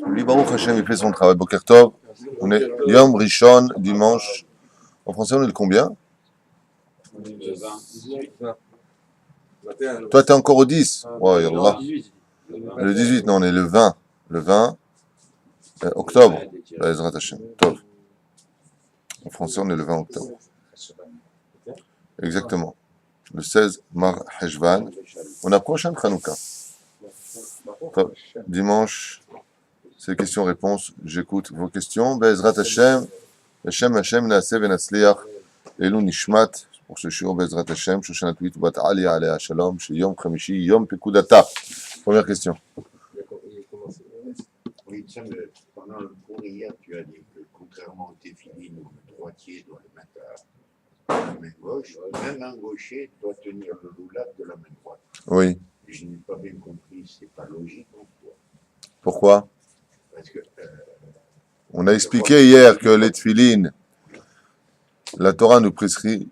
Lui, Baruch Hashem, il fait son travail. Boker Tov, on est Yom Rishon, dimanche. En français, on est le combien? Toi, t'es encore au 10. Ouais, Yallah. Le 18, non, on est le 20. Le 20 octobre. Bezrat Hashem. Tov. En français, on est le 20 octobre. Exactement. Le 16 Mar Heshvan. On approche un Hanouka. Dimanche, c'est questions-réponses. J'écoute vos questions. Bezrat Hashem. Hashem Naaseh Venatzliach. Elou Nishmat. Pour ce shiur Bezrat Hashem. Shoshanat 8 Bat Ali Alea Shalom. Chez Yom Khamishi. Yom Pekudata. Première question. Oui, tiens, pendant le cours hier, tu as dit que contrairement au téfilin où le droitier doit le mettre à la main gauche, même un gaucher doit tenir le loulav de la main droite. Oui. Je n'ai pas bien compris, c'est pas logique en toi. Pourquoi? Parce que. On a expliqué hier que les tefilines, la Torah nous prescrit.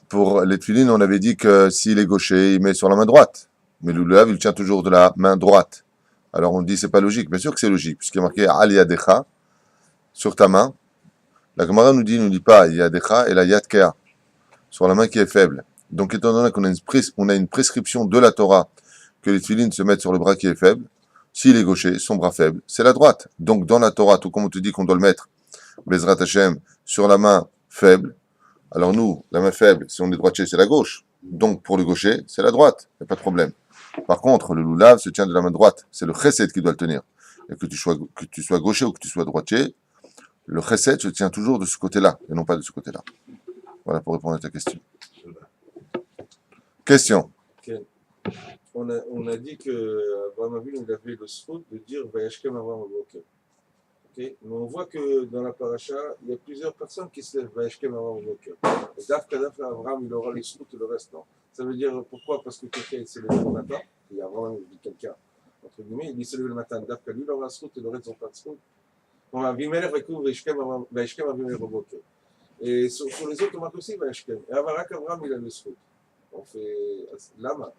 Pour les tefilines, on avait dit que s'il est gaucher, il met sur la main droite. Mais le loulav, il tient toujours de la main droite. Alors on dit c'est pas logique. Bien sûr que c'est logique, puisqu'il est marqué Al Yadecha, sur ta main. La Gemara nous dit pas Yadecha et la Yadkea, sur la main qui est faible. Donc étant donné qu'on a une prescription de la Torah que les tefilines se mettent sur le bras qui est faible, s'il est gaucher, son bras faible, c'est la droite. Donc dans la Torah, tout comme on te dit qu'on doit le mettre, Bezrat Hashem, sur la main faible, alors nous, la main faible, si on est droitier, c'est la gauche. Donc pour le gaucher, c'est la droite, il n'y a pas de problème. Par contre, le loulav se tient de la main droite. C'est le chesed qui doit le tenir. Et que tu sois gaucher ou que tu sois droitier, le chesed se tient toujours de ce côté-là, et non pas de ce côté-là. Voilà pour répondre à ta question. Question. Okay. On a dit que Abraham Avinu il avait le srout de dire Vayashkem Avraham Aboker. Okay. Mais on voit que dans la paracha, il y a plusieurs personnes qui se lèvent Vayashkem Avraham Aboker. Et Dafka Abraham, il aura le srout et le reste non. Ça veut dire pourquoi? Parce que quelqu'un s'est levé le matin, il y a vraiment quelqu'un, entre guillemets, il s'est levé le matin, Dafka lui, il aura le srout et le reste n'ont pas de srout. On a Vimelech recouvre Vayashkem Avraham Aboker. Et sur les autres, on marque aussi Vayashkem. Et Avarak Abraham, il a le srout. On fait lama.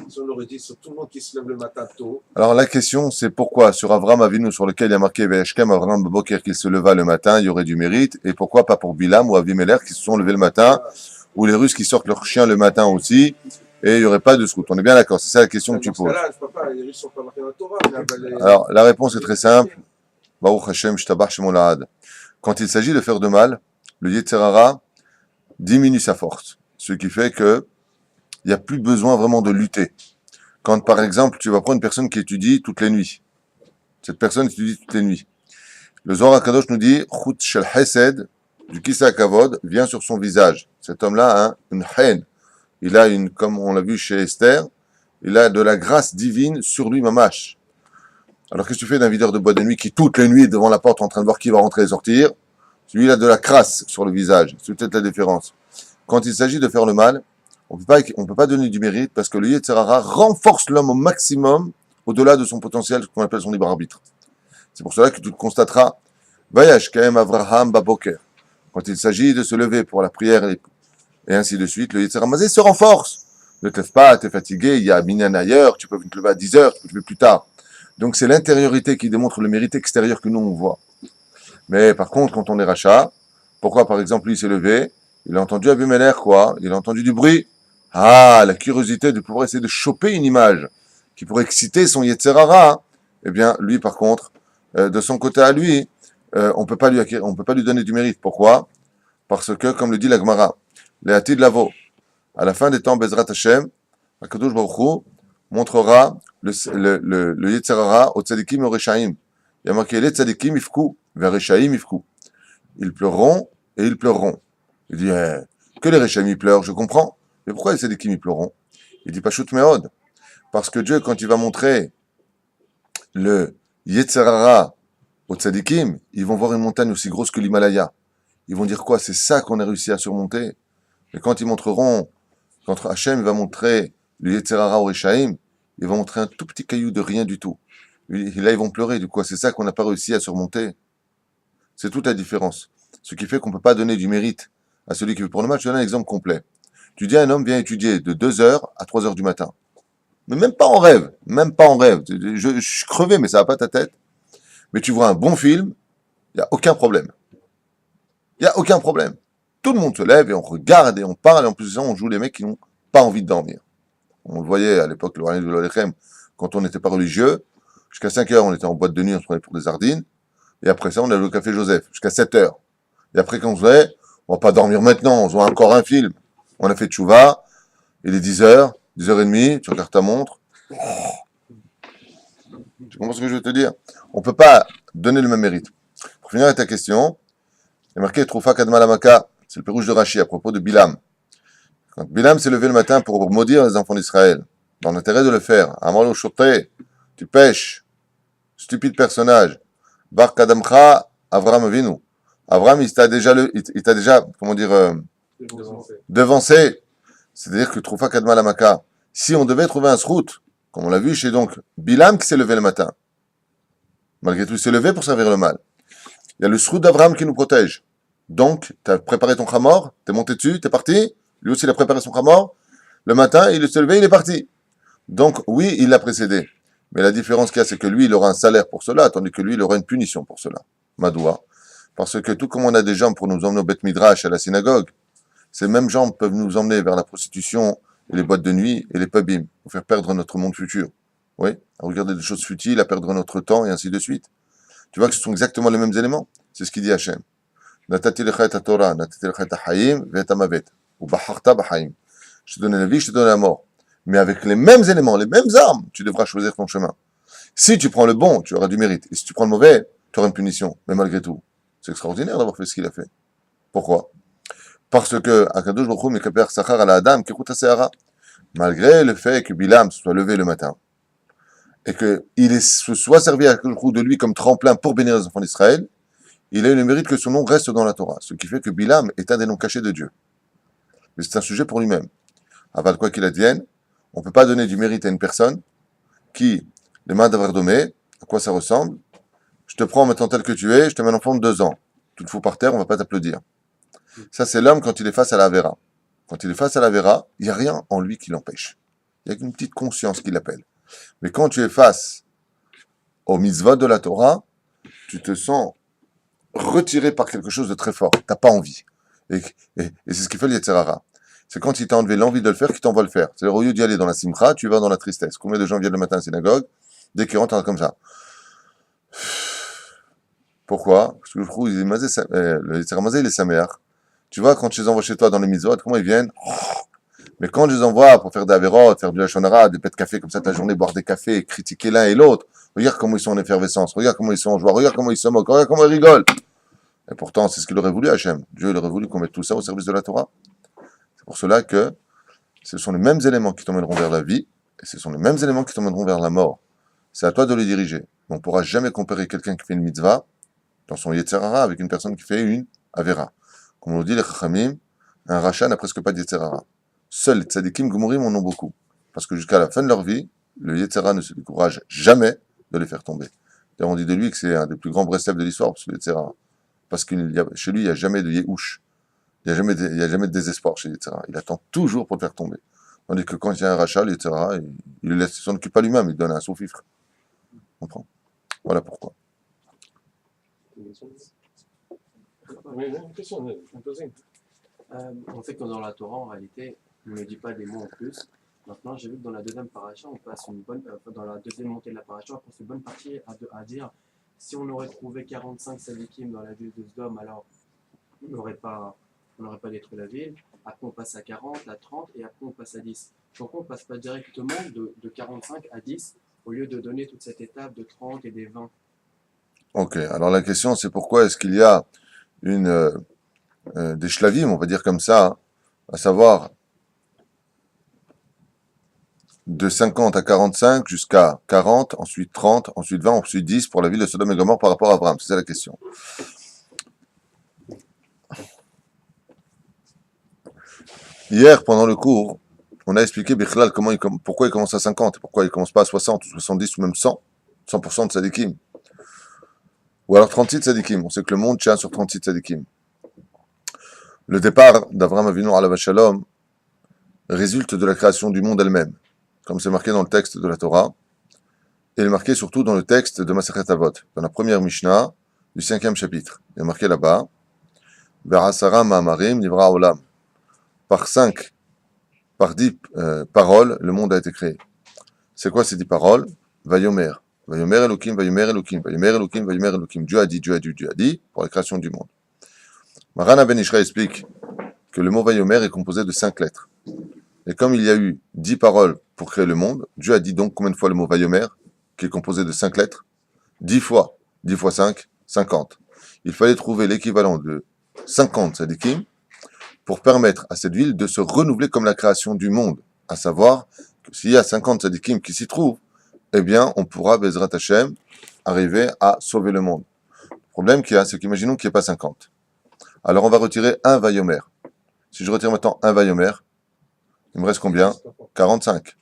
Si on aurait dit sur tout le monde qui se lève le matin tôt. Alors la question, c'est pourquoi sur Avraham Avinu, sur lequel il y a marqué Vayashkem Avraham Boker, qu'il se leva le matin, il y aurait du mérite, et pourquoi pas pour Bilam ou Avimelech qui se sont levés le matin, ou les Russes qui sortent leur chien le matin aussi, et il n'y aurait pas de srout. On est bien d'accord, c'est ça la question que tu poses. Alors la réponse est très simple. Baruch Hashem Shtabach Shemon Lahad. Quand il s'agit de faire de mal, le Yetzer Hara diminue sa force. Ce qui fait que il n'y a plus besoin vraiment de lutter. Quand, par exemple, tu vas prendre une personne qui étudie toutes les nuits. Cette personne étudie toutes les nuits. Le Zohar HaKadosh nous dit « Chut shel chesed » du Kisa Kavod vient sur son visage. Cet homme-là a une haine. Il a une, comme on l'a vu chez Esther, il a de la grâce divine sur lui, mamash. Alors qu'est-ce que tu fais d'un videur de boîte de nuit qui, toutes les nuits, devant la porte, en train de voir qui va rentrer et sortir? Celui, il a de la crasse sur le visage. C'est peut-être la différence. Quand il s'agit de faire le mal, on peut pas donner du mérite parce que le Yetzer Hara renforce l'homme au maximum au-delà de son potentiel, ce qu'on appelle son libre arbitre. C'est pour cela que tu constateras Vayashkem Avraham Baboker. Quand il s'agit de se lever pour la prière et ainsi de suite, le Yetzer Hara se renforce. Ne te lève pas, tu es fatigué, il y a minyan ailleurs, tu peux te lever à 10 heures, tu peux te lever plus tard. Donc c'est l'intériorité qui démontre le mérite extérieur que nous on voit. Mais par contre, quand on est rachat, pourquoi par exemple lui s'est levé? Il a entendu Abimelech, quoi? Il a entendu du bruit. Ah, la curiosité de pouvoir essayer de choper une image qui pourrait exciter son Yetzer Hara. Eh bien, lui, par contre, de son côté à lui, on peut pas lui donner du mérite. Pourquoi? Parce que, comme le dit la Gemara, les Hatid Lavo, à la fin des temps, Bezrat Hashem, Akadosh Baruch Hu montrera le Yetzer Hara au Tzadikim et au Reshaim. Il y a marqué les Tzadikim ifku, vers Reshaim ifku. Ils pleureront et ils pleureront. Il dit, que les Réchaim pleurent, je comprends. Mais pourquoi les Tzadikim pleureront? Il dit, Pashut Meod. Parce que Dieu, quand il va montrer le Yetzer Hara aux Tzadikim, ils vont voir une montagne aussi grosse que l'Himalaya. Ils vont dire quoi? C'est ça qu'on a réussi à surmonter. Mais quand ils montreront, quand Hachem va montrer le Yetzer Hara aux Réchaim, ils vont montrer un tout petit caillou de rien du tout. Et là, ils vont pleurer. Du coup, c'est ça qu'on n'a pas réussi à surmonter. C'est toute la différence. Ce qui fait qu'on ne peut pas donner du mérite à celui qui veut pour le match. Je donne un exemple complet. Tu dis à un homme, viens étudier de 2h à 3h du matin. Mais même pas en rêve, même pas en rêve. Je suis crevé, mais ça va pas ta tête. Mais tu vois un bon film, il n'y a aucun problème. Il n'y a aucun problème. Tout le monde se lève et on regarde et on parle, et en plus de ça, on joue les mecs qui n'ont pas envie de dormir. On le voyait à l'époque, le Rani de l'Olechem, quand on n'était pas religieux, jusqu'à 5h, on était en boîte de nuit, on se prenait pour des sardines, et après ça, on allait au café Joseph, jusqu'à 7h. Et après, quand on se levait, on va pas dormir maintenant, on voit encore un film. On a fait tchouva, il est 10h, 10h30, tu regardes ta montre. Tu comprends ce que je veux te dire? On peut pas donner le même mérite. Pour finir avec ta question, il y a marqué Troufa Kadma Lamaka, c'est le pérouge de Rachi à propos de Bilam. Quand Bilam s'est levé le matin pour maudire les enfants d'Israël, dans l'intérêt de le faire, Amalo Shoté, tu pêches, stupide personnage, Bar Kadamcha, Avram Avinu. Avram, il t'a déjà, comment dire, devancé. C'est-à-dire que Troufa Kadma Lamaka, si on devait trouver un srout, comme on l'a vu chez donc Bilam qui s'est levé le matin, malgré tout, il s'est levé pour servir le mal. Il y a le srout d'Avram qui nous protège. Donc, tu as préparé ton khamor, tu es monté dessus, tu es parti. Lui aussi, il a préparé son khamor. Le matin, il s'est levé, il est parti. Donc, oui, il l'a précédé. Mais la différence qu'il y a, c'est que lui, il aura un salaire pour cela, tandis que lui, il aura une punition pour cela. Madoua. Parce que tout comme on a des jambes pour nous emmener au Beth Midrash, à la synagogue, ces mêmes jambes peuvent nous emmener vers la prostitution et les boîtes de nuit et les pubim, pour faire perdre notre monde futur. Oui, à regarder des choses futiles, à perdre notre temps et ainsi de suite. Tu vois que ce sont exactement les mêmes éléments. C'est ce qu'il dit Hachem. Natati lecha et Torah, natati lecha et hayim, ve'et amavet. Ou bacharta b'haim. Je te donne la vie, je te donne la mort. Mais avec les mêmes éléments, les mêmes armes, tu devras choisir ton chemin. Si tu prends le bon, tu auras du mérite. Et si tu prends le mauvais, tu auras une punition. Mais malgré tout, c'est extraordinaire d'avoir fait ce qu'il a fait. Pourquoi? Parce que Akadosh Baruch Hu mekaper sachar ala adam kekut haseara. Malgré le fait que Bilam se soit levé le matin et qu'il se soit servi à Akadosh Baruch Hu de lui comme tremplin pour bénir les enfants d'Israël, il a eu le mérite que son nom reste dans la Torah. Ce qui fait que Bilam est un des noms cachés de Dieu. Mais c'est un sujet pour lui-même. Avant quoi qu'il advienne, on ne peut pas donner du mérite à une personne qui, les mains d'Avardomé, à quoi ça ressemble? Je te prends maintenant tel que tu es, je te mets un enfant de 2 ans. Tu le fous par terre, on ne va pas t'applaudir. Ça, c'est l'homme quand il est face à la Vera. Quand il est face à la Vera, il n'y a rien en lui qui l'empêche. Il y a une petite conscience qui l'appelle. Mais quand tu es face au mitzvot de la Torah, tu te sens retiré par quelque chose de très fort. Tu n'as pas envie. Et c'est ce qui fait le Yetzer Hara. C'est quand il t'a enlevé l'envie de le faire qu'il t'envoie le faire. C'est-à-dire, au lieu d'y aller dans la simcha, tu vas dans la tristesse. Combien de gens viennent le matin à la synagogue, dès qu'ils rentrent, comme ça. Pourquoi? Parce que le Yetzer Hara, il est saméach. Tu vois, quand je les envoie chez toi dans les mitzvot, comment ils viennent? Mais quand je les envoie pour faire des avérots, faire du lachon hara, des pets de café comme ça toute la journée, boire des cafés, critiquer l'un et l'autre, regarde comment ils sont en effervescence, regarde comment ils sont en joie, regarde comment ils se moquent, regarde comment ils rigolent. Et pourtant, c'est ce qu'il aurait voulu, Hachem. Dieu, il aurait voulu qu'on mette tout ça au service de la Torah. C'est pour cela que ce sont les mêmes éléments qui t'emmèneront vers la vie, et ce sont les mêmes éléments qui t'emmèneront vers la mort. C'est à toi de les diriger. On ne pourra jamais comparer quelqu'un qui fait une mitzvah dans son Yetzer Hara avec une personne qui fait une Avera. Comme on dit les Chachamim, un rachat n'a presque pas de Yetzer Hara. Seuls les tzadikim gumurim en ont beaucoup. Parce que jusqu'à la fin de leur vie, le Yetzer Hara ne se décourage jamais de les faire tomber. D'ailleurs, on dit de lui que c'est un des plus grands Breslev de l'histoire, le Yetzer Hara. Parce que chez lui, il n'y a jamais de Yehush. Il n'y a jamais de désespoir chez Yetzer Hara. Il attend toujours pour le faire tomber. Tandis que quand il y a un rachat, le Yetzer Hara, il ne s'en occupe pas lui-même, il donne un sous-fifre. On comprend? Voilà pourquoi. Une question, je vais poser. On sait que dans la Torah, en réalité, on ne dit pas des mots en plus. Maintenant, j'ai vu que dans la deuxième paracha, on passe dans la deuxième montée de la paracha, on passe une bonne partie à dire si on aurait trouvé 45 sadikim dans la ville de Sodome, alors on n'aurait pas détruit la ville. Après, on passe à 40, à 30, et après, on passe à 10. Pourquoi on ne passe pas directement de 45 à 10 au lieu de donner toute cette étape de 30 et des 20? Ok, alors la question c'est pourquoi est-ce qu'il y a des shlavim, on va dire comme ça, à savoir de 50 à 45 jusqu'à 40, ensuite 30, ensuite 20, ensuite 10 pour la ville de Sodome et Gomorrhe par rapport à Abraham. C'est ça la question. Hier, pendant le cours, on a expliqué Bichlal pourquoi il commence à 50 et pourquoi il commence pas à 60 ou 70 ou même 100% de tzadikim. Ou alors 36 tzadikim. On sait que le monde tient sur 36 tzadikim. Le départ d'Avraham Avinu alav shalom résulte de la création du monde elle-même, comme c'est marqué dans le texte de la Torah, et il est marqué surtout dans le texte de Masechet Avot, dans la première Mishnah du 5e chapitre. Il est marqué là-bas, Ve'asara ma'amarim nivra olam. Par 10 paroles, le monde a été créé. C'est quoi ces 10 paroles? Vayomer. Vayomer Elokim, Vayomer Elokim, Vayomer Elokim, Vayomer Elokim. Dieu a dit, Dieu a dit, Dieu a dit, pour la création du monde. Marana Ben Ishra explique que le mot Vayomer est composé de 5 lettres. Et comme il y a eu 10 paroles pour créer le monde, Dieu a dit donc combien de fois le mot Vayomer, qui est composé de 5 lettres? 10 fois. 10 fois 5, 50. Il fallait trouver l'équivalent de 50 sadikim pour permettre à cette ville de se renouveler comme la création du monde. À savoir que s'il y a 50 sadikim qui s'y trouvent, eh bien, on pourra, Bezrat Hashem, arriver à sauver le monde. Le problème qu'il y a, c'est qu'imaginons qu'il n'y ait pas 50. Alors on va retirer un Vayomer. Si je retire maintenant un Vayomer, il me reste combien? 45.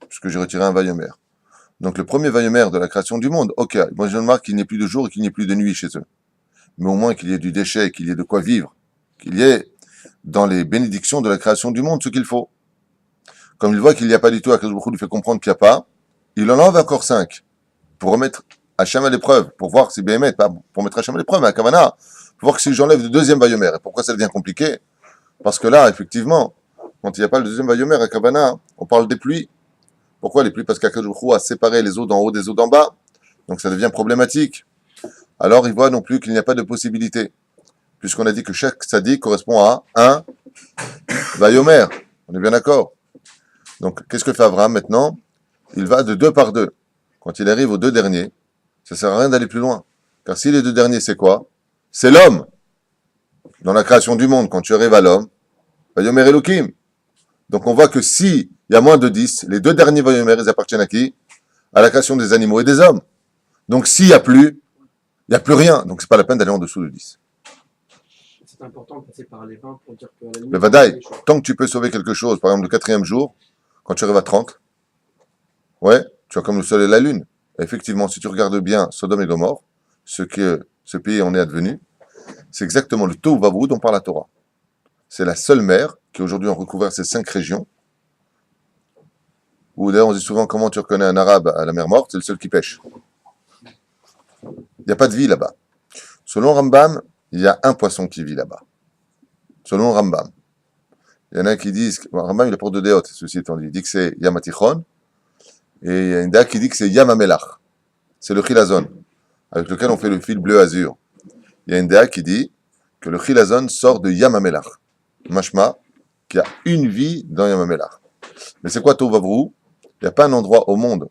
Puisque j'ai retiré un Vayomer. Donc le premier Vayomer de la création du monde, ok, moi je remarque qu'il n'y ait plus de jour et qu'il n'y ait plus de nuit chez eux. Mais au moins qu'il y ait du déchet, qu'il y ait de quoi vivre, qu'il y ait dans les bénédictions de la création du monde ce qu'il faut. Comme il voit qu'il n'y a pas du tout, Akadosh Baruch Hu lui fait comprendre qu'il n'y a pas, il en enlève encore 5 pour remettre Hachem à l'épreuve, pour voir si bien pas pour mettre Hachem à l'épreuve, mais à Kavana, pour voir que si j'enlève le deuxième Vayomer, et pourquoi ça devient compliqué? Parce que là, effectivement, quand il n'y a pas le deuxième Vayomer à Kavana, on parle des pluies. Pourquoi les pluies? Parce qu'Akadosh Baruch Hu a séparé les eaux d'en haut des eaux d'en bas, donc ça devient problématique. Alors il voit non plus qu'il n'y a pas de possibilité, puisqu'on a dit que chaque sadique correspond à un Vayomer. On est bien d'accord? Donc, qu'est-ce que fait Abraham maintenant? Il va de 2 par 2. Quand il arrive aux 2 derniers, ça ne sert à rien d'aller plus loin. Car si les 2 derniers, c'est quoi? C'est l'homme. Dans la création du monde, quand tu arrives à l'homme, Vayomer Elohim. Donc, on voit que si il y a moins de 10, les 2 derniers Vayomer, ils appartiennent à qui? À la création des animaux et des hommes. Donc, s'il n'y a plus, il n'y a plus rien. Donc, c'est pas la peine d'aller en dessous de 10. C'est important de passer par les 20 pour dire que... Le Vadaï, tant que tu peux sauver quelque chose, par exemple le 4e jour, quand tu arrives à 30, ouais, tu as comme le soleil et la lune. Et effectivement, si tu regardes bien Sodome et Gomorre, ce que ce pays en est advenu, c'est exactement le Tohu Vavohu dont parle la Torah. C'est la seule mer qui aujourd'hui a recouvert ces 5 régions, où d'ailleurs on dit souvent comment tu reconnais un arabe à la mer morte, c'est le seul qui pêche. Il n'y a pas de vie là-bas. Selon Rambam, il y a un poisson qui vit là-bas. Selon Rambam. Il y en a qui disent, Rambam il apporte de déotes, ceci étant dit, il dit que c'est Yam HaTichon, et il y a une dame qui dit que c'est Yam HaMelach. C'est le Chilazon, avec lequel on fait le fil bleu-azur. Il y a une dame qui dit que le Chilazon sort de Yam HaMelach. Mashma, qu'il y a une vie dans Yam HaMelach. Mais c'est quoi Tohu Vavohu? Il n'y a pas un endroit au monde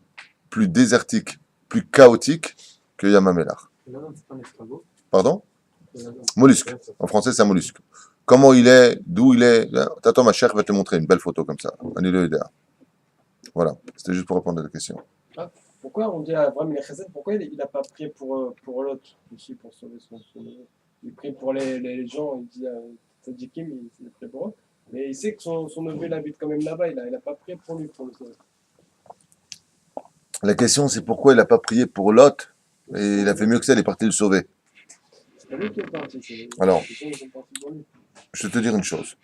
plus désertique, plus chaotique que Yam HaMelach. C'est pas un escargot. Pardon? Mollusque. En français, c'est un mollusque. Comment il est, d'où il est. T'attends, ma chère va te montrer une belle photo comme ça. Voilà, c'était juste pour répondre à la question. Ah, pourquoi on dit à Abraham il est chesed, pourquoi il n'a pas prié pour l'autre aussi, pour sauver son neveu? Il prie pour les gens, il dit à Tzadikim, il prie pour eux. Mais il sait que son neveu il habite quand même là-bas, il n'a pas prié pour lui, pour le sauver. La question, c'est pourquoi il n'a pas prié pour Lot et il a fait mieux que ça, il est parti le sauver. C'est pas lui qui est parti, c'est Alors, les gens qui sont partis pour lui. je vais te dire une chose.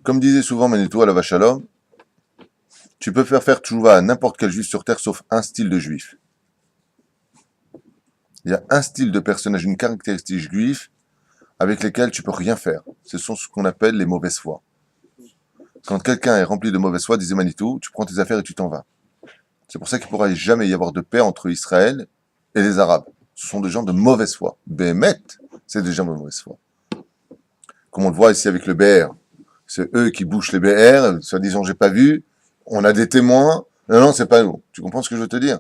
Comme disait souvent Manitou à la Vachalom, tu peux faire tchouva à n'importe quel juif sur terre sauf un style de juif. Il y a un style de personnage, une caractéristique juive avec lesquels tu peux rien faire. Ce sont ce qu'on appelle les mauvaises foi. Quand quelqu'un est rempli de mauvaise foi, disait Manitou, tu prends tes affaires et tu t'en vas. C'est pour ça qu'il ne pourra jamais y avoir de paix entre Israël et les Arabes. Ce sont des gens de mauvaise foi. Bémet, c'est des gens de mauvaise foi. Comme on le voit ici avec le BR. C'est eux qui bouchent les BR, soi-disant j'ai pas vu, on a des témoins, non, c'est pas nous. Tu comprends ce que je veux te dire?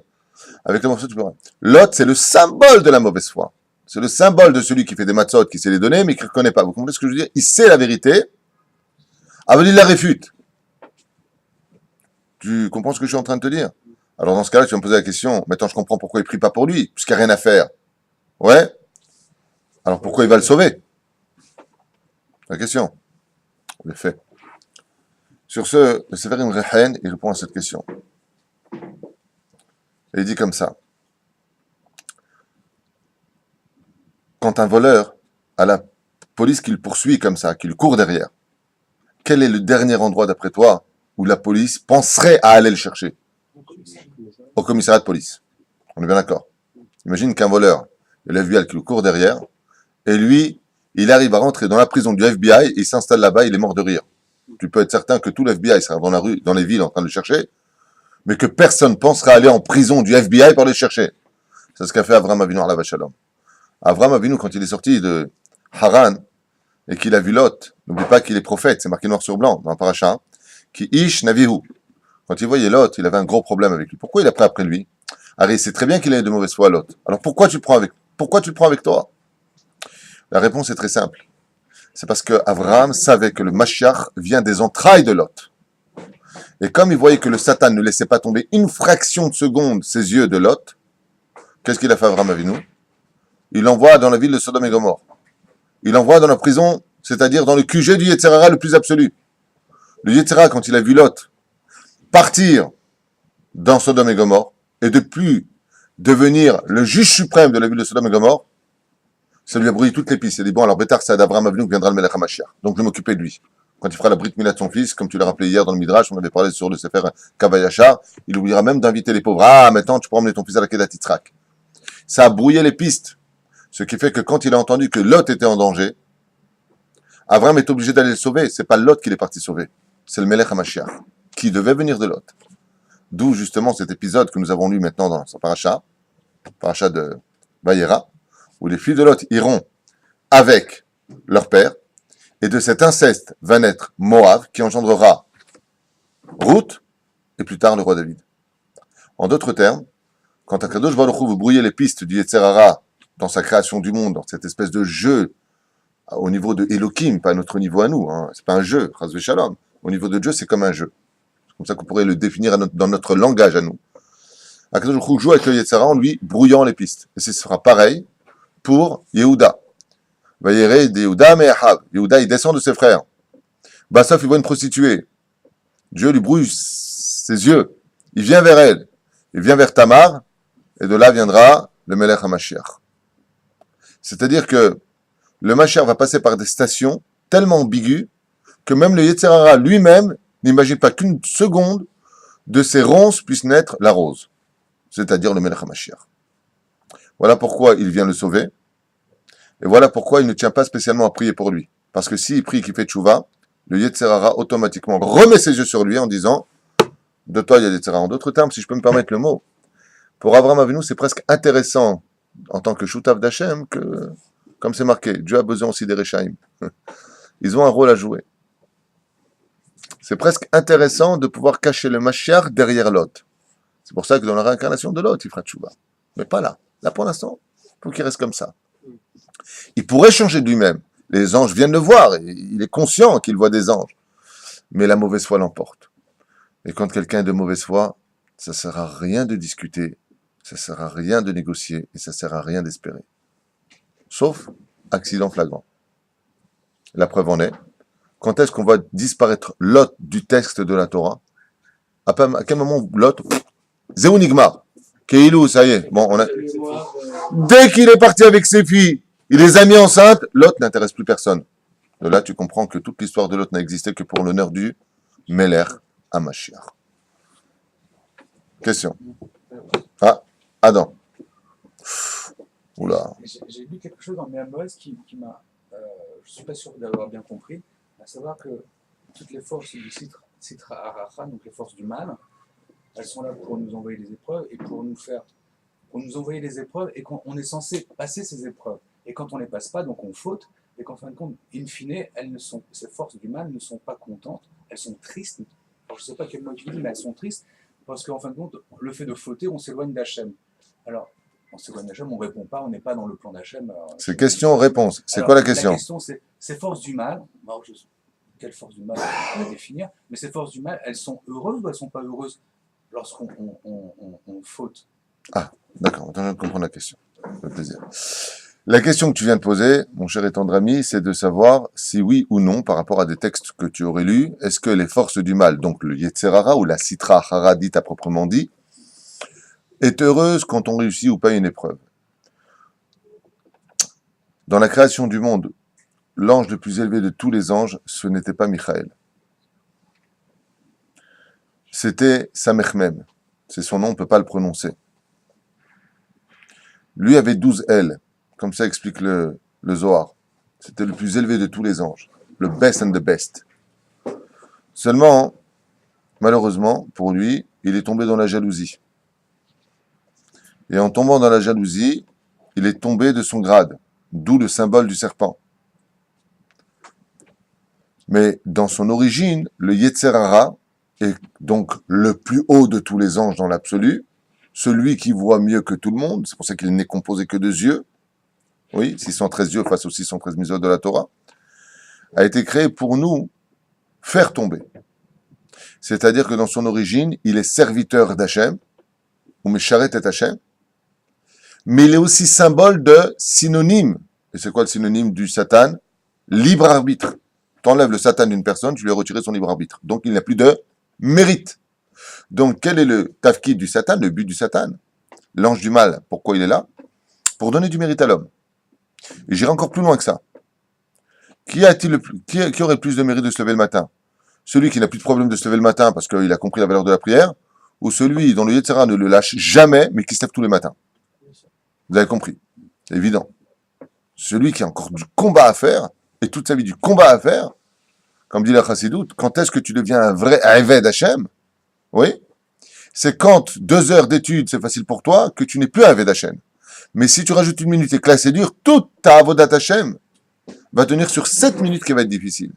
Avec la mauvaise foi, tu peux rien. L'autre, c'est le symbole de la mauvaise foi. C'est le symbole de celui qui fait des matzot, qui sait les donner, mais qui ne reconnaît pas. Vous comprenez ce que je veux dire? Il sait la vérité, il la réfute. Tu comprends ce que je suis en train de te dire? Alors dans ce cas-là, tu vas me poser la question, maintenant je comprends pourquoi il prie pas pour lui, puisqu'il n'y a rien à faire. Ouais? Alors pourquoi il va le sauver? La question. Le fait. Sur ce, le Sefer Imrehen, il répond à cette question. Et il dit comme ça. Quand un voleur a la police qui le poursuit comme ça, qui le court derrière, quel est le dernier endroit d'après toi où la police penserait à aller le chercher? Au commissariat de police. On est bien d'accord. Imagine qu'un voleur, le FBI qui le court derrière, et lui, il arrive à rentrer dans la prison du FBI, il s'installe là-bas, il est mort de rire. Tu peux être certain que tout le FBI sera dans la rue, dans les villes en train de le chercher, mais que personne pensera aller en prison du FBI pour le chercher. C'est ce qu'a fait Avraham Avinu alav shalom. Avraham Avinu, quand il est sorti de Haran, et qu'il a vu Lot, n'oublie pas qu'il est prophète, c'est marqué noir sur blanc dans la paracha, qui ish navihu. Quand il voyait Lot, il avait un gros problème avec lui. Pourquoi il a pris après lui? Harry, c'est très bien qu'il ait de mauvaise foi, Lot. Alors pourquoi tu le prends avec toi? La réponse est très simple. C'est parce que Avraham savait que le Mashiach vient des entrailles de Lot. Et comme il voyait que le Satan ne laissait pas tomber une fraction de seconde ses yeux de Lot, qu'est-ce qu'il a fait Avraham Avinu? Il l'envoie dans la ville de Sodome et Gomorrhe. Il l'envoie dans la prison, c'est-à-dire dans le QG du Yetzer Hara le plus absolu. Le Yetzer Hara, quand il a vu Lot partir dans Sodome et Gomorrhe, et de plus devenir le juge suprême de la ville de Sodome et Gomorrhe, ça lui a brouillé toutes les pistes. Il a dit, bon, alors Bétar, c'est d'Abraham Avinu que viendra le Melech HaMashiach. Donc je vais m'occuper de lui. Quand il fera la Brit Mila de son fils, comme tu l'as rappelé hier dans le Midrash, on avait parlé sur le Sefer Kavayachar, il oubliera même d'inviter les pauvres. Ah, maintenant tu pourras emmener ton fils à la Kedat Yitzhak. Ça a brouillé les pistes. Ce qui fait que quand il a entendu que Lot était en danger, Abraham est obligé d'aller le sauver. C'est pas Lot qui est parti sauver. C'est le Melech HaMashiach, qui devait venir de Lot. D'où justement cet épisode que nous avons lu maintenant dans sa paracha de Vayera, où les filles de Lot iront avec leur père, et de cet inceste va naître Moab, qui engendrera Ruth, et plus tard le roi David. En d'autres termes, quand Akadosh Baruch Hu veut brouiller les pistes du Yetzer Hara dans sa création du monde, dans cette espèce de jeu au niveau de Elohim, pas à notre niveau à nous, hein, c'est pas un jeu, Chas v'Shalom. Au niveau de Dieu, c'est comme un jeu. C'est comme ça qu'on pourrait le définir dans notre langage à nous. Akadosh Baruch Hu joue avec le Yetzer Hara en lui brouillant les pistes. Et ce sera pareil pour Yehuda. Vayere de Yehuda me'ahav. Yehuda, il descend de ses frères. Bassof, il voit une prostituée. Dieu lui brouille ses yeux. Il vient vers elle. Il vient vers Tamar. Et de là viendra le Melech HaMashiach. C'est-à-dire que le Mashiach va passer par des stations tellement ambiguës que même le Yetzer Hara lui-même n'imagine pas qu'une seconde de ses ronces puisse naître la rose. C'est-à-dire le Melech HaMashiach. Voilà pourquoi il vient le sauver. Et voilà pourquoi il ne tient pas spécialement à prier pour lui. Parce que s'il prie et qu'il fait tchouva, le Yetzer Hara automatiquement remet ses yeux sur lui en disant « De toi, il y a Yetzer Hara ». En d'autres termes, si je peux me permettre le mot, pour Avraham Avinu, c'est presque intéressant en tant que Shutav d'Hachem que, comme c'est marqué, Dieu a besoin aussi des Rechaim. Ils ont un rôle à jouer. C'est presque intéressant de pouvoir cacher le Mashiach derrière Lot. C'est pour ça que dans la réincarnation de Lot, il fera tchouva. Mais pas là. Là, pour l'instant, il faut qu'il reste comme ça. Il pourrait changer de lui-même. Les anges viennent le voir. Il est conscient qu'il voit des anges. Mais la mauvaise foi l'emporte. Et quand quelqu'un est de mauvaise foi, ça ne sert à rien de discuter, ça ne sert à rien de négocier, et ça ne sert à rien d'espérer. Sauf accident flagrant. La preuve en est, quand est-ce qu'on va disparaître Lot du texte de la Torah? À quel moment Lot? Zéou Nigmar. Keilou, ça y est. Bon, dès qu'il est parti avec ses filles, il les a mis enceintes, Lot n'intéresse plus personne. De là, tu comprends que toute l'histoire de Lot n'a existé que pour l'honneur du Melech HaMashiach. Question. Ah, Adam. Oula. J'ai lu quelque chose dans Méamoès qui m'a. Je ne suis pas sûr d'avoir bien compris, à savoir que toutes les forces du Sitra Aracha, donc les forces du mal, elles sont là pour nous envoyer des épreuves et pour nous envoyer des épreuves et qu'on est censé passer ces épreuves. Et quand on ne les passe pas, donc on faute, et qu'en fin de compte, in fine, ces forces du mal ne sont pas contentes, elles sont tristes. Alors, je ne sais pas quel mot tu dis, mais elles sont tristes parce qu'en fin de compte, le fait de fauter, on s'éloigne d'Hachem. Alors, on s'éloigne d'Hachem, on ne répond pas, on n'est pas dans le plan d'Hachem. C'est question-réponse. C'est quoi la question? La question, c'est ces forces du mal. Quelle force du mal on va définir? Mais ces forces du mal, elles sont heureuses ou elles ne sont pas heureuses lorsqu'on faute? Ah, d'accord, je viens de comprendre la question. Ça fait plaisir. La question que tu viens de poser, mon cher et tendre ami, c'est de savoir si oui ou non, par rapport à des textes que tu aurais lus, est-ce que les forces du mal, donc le Yetzer Hara ou la Sitra Hara dite à proprement dit, est heureuse quand on réussit ou pas une épreuve. Dans la création du monde, l'ange le plus élevé de tous les anges, ce n'était pas Michael. C'était Samechmem. C'est son nom, on ne peut pas le prononcer. Lui avait 12 ailes, comme ça explique le Zohar. C'était le plus élevé de tous les anges. Le best and the best. Seulement, malheureusement, pour lui, il est tombé dans la jalousie. Et en tombant dans la jalousie, il est tombé de son grade, d'où le symbole du serpent. Mais dans son origine, le Yetzer Hara est donc le plus haut de tous les anges dans l'absolu, celui qui voit mieux que tout le monde, c'est pour ça qu'il n'est composé que de yeux, oui, 613 yeux face aux 613 mitzvot de la Torah, a été créé pour nous faire tomber. C'est-à-dire que dans son origine, il est serviteur d'Hachem, ou Mesharet et Hachem, mais il est aussi symbole de synonyme. Et c'est quoi le synonyme du Satan? Libre arbitre. Tu enlèves le Satan d'une personne, tu lui as retiré son libre arbitre. Donc il n'a plus de mérite. Donc quel est le tafkid du Satan, le but du Satan? L'ange du mal, pourquoi il est là? Pour donner du mérite à l'homme. Et j'irai encore plus loin que ça. Qui aurait le plus de mérite de se lever le matin? Celui qui n'a plus de problème de se lever le matin parce qu'il a compris la valeur de la prière, ou celui dont le Yetzer Hara ne le lâche jamais, mais qui se lève tous les matins? Vous avez compris. C'est évident. Celui qui a encore du combat à faire, et toute sa vie du combat à faire, comme dit la Chassidoute, quand est-ce que tu deviens un vrai Eved Hachem? Oui. C'est quand 2 heures d'études, c'est facile pour toi, que tu n'es plus un Eved Hachem. Mais si tu rajoutes 1 minute et que là c'est dur, toute ta Avodat Hachem va tenir sur 7 minutes qui va être difficile.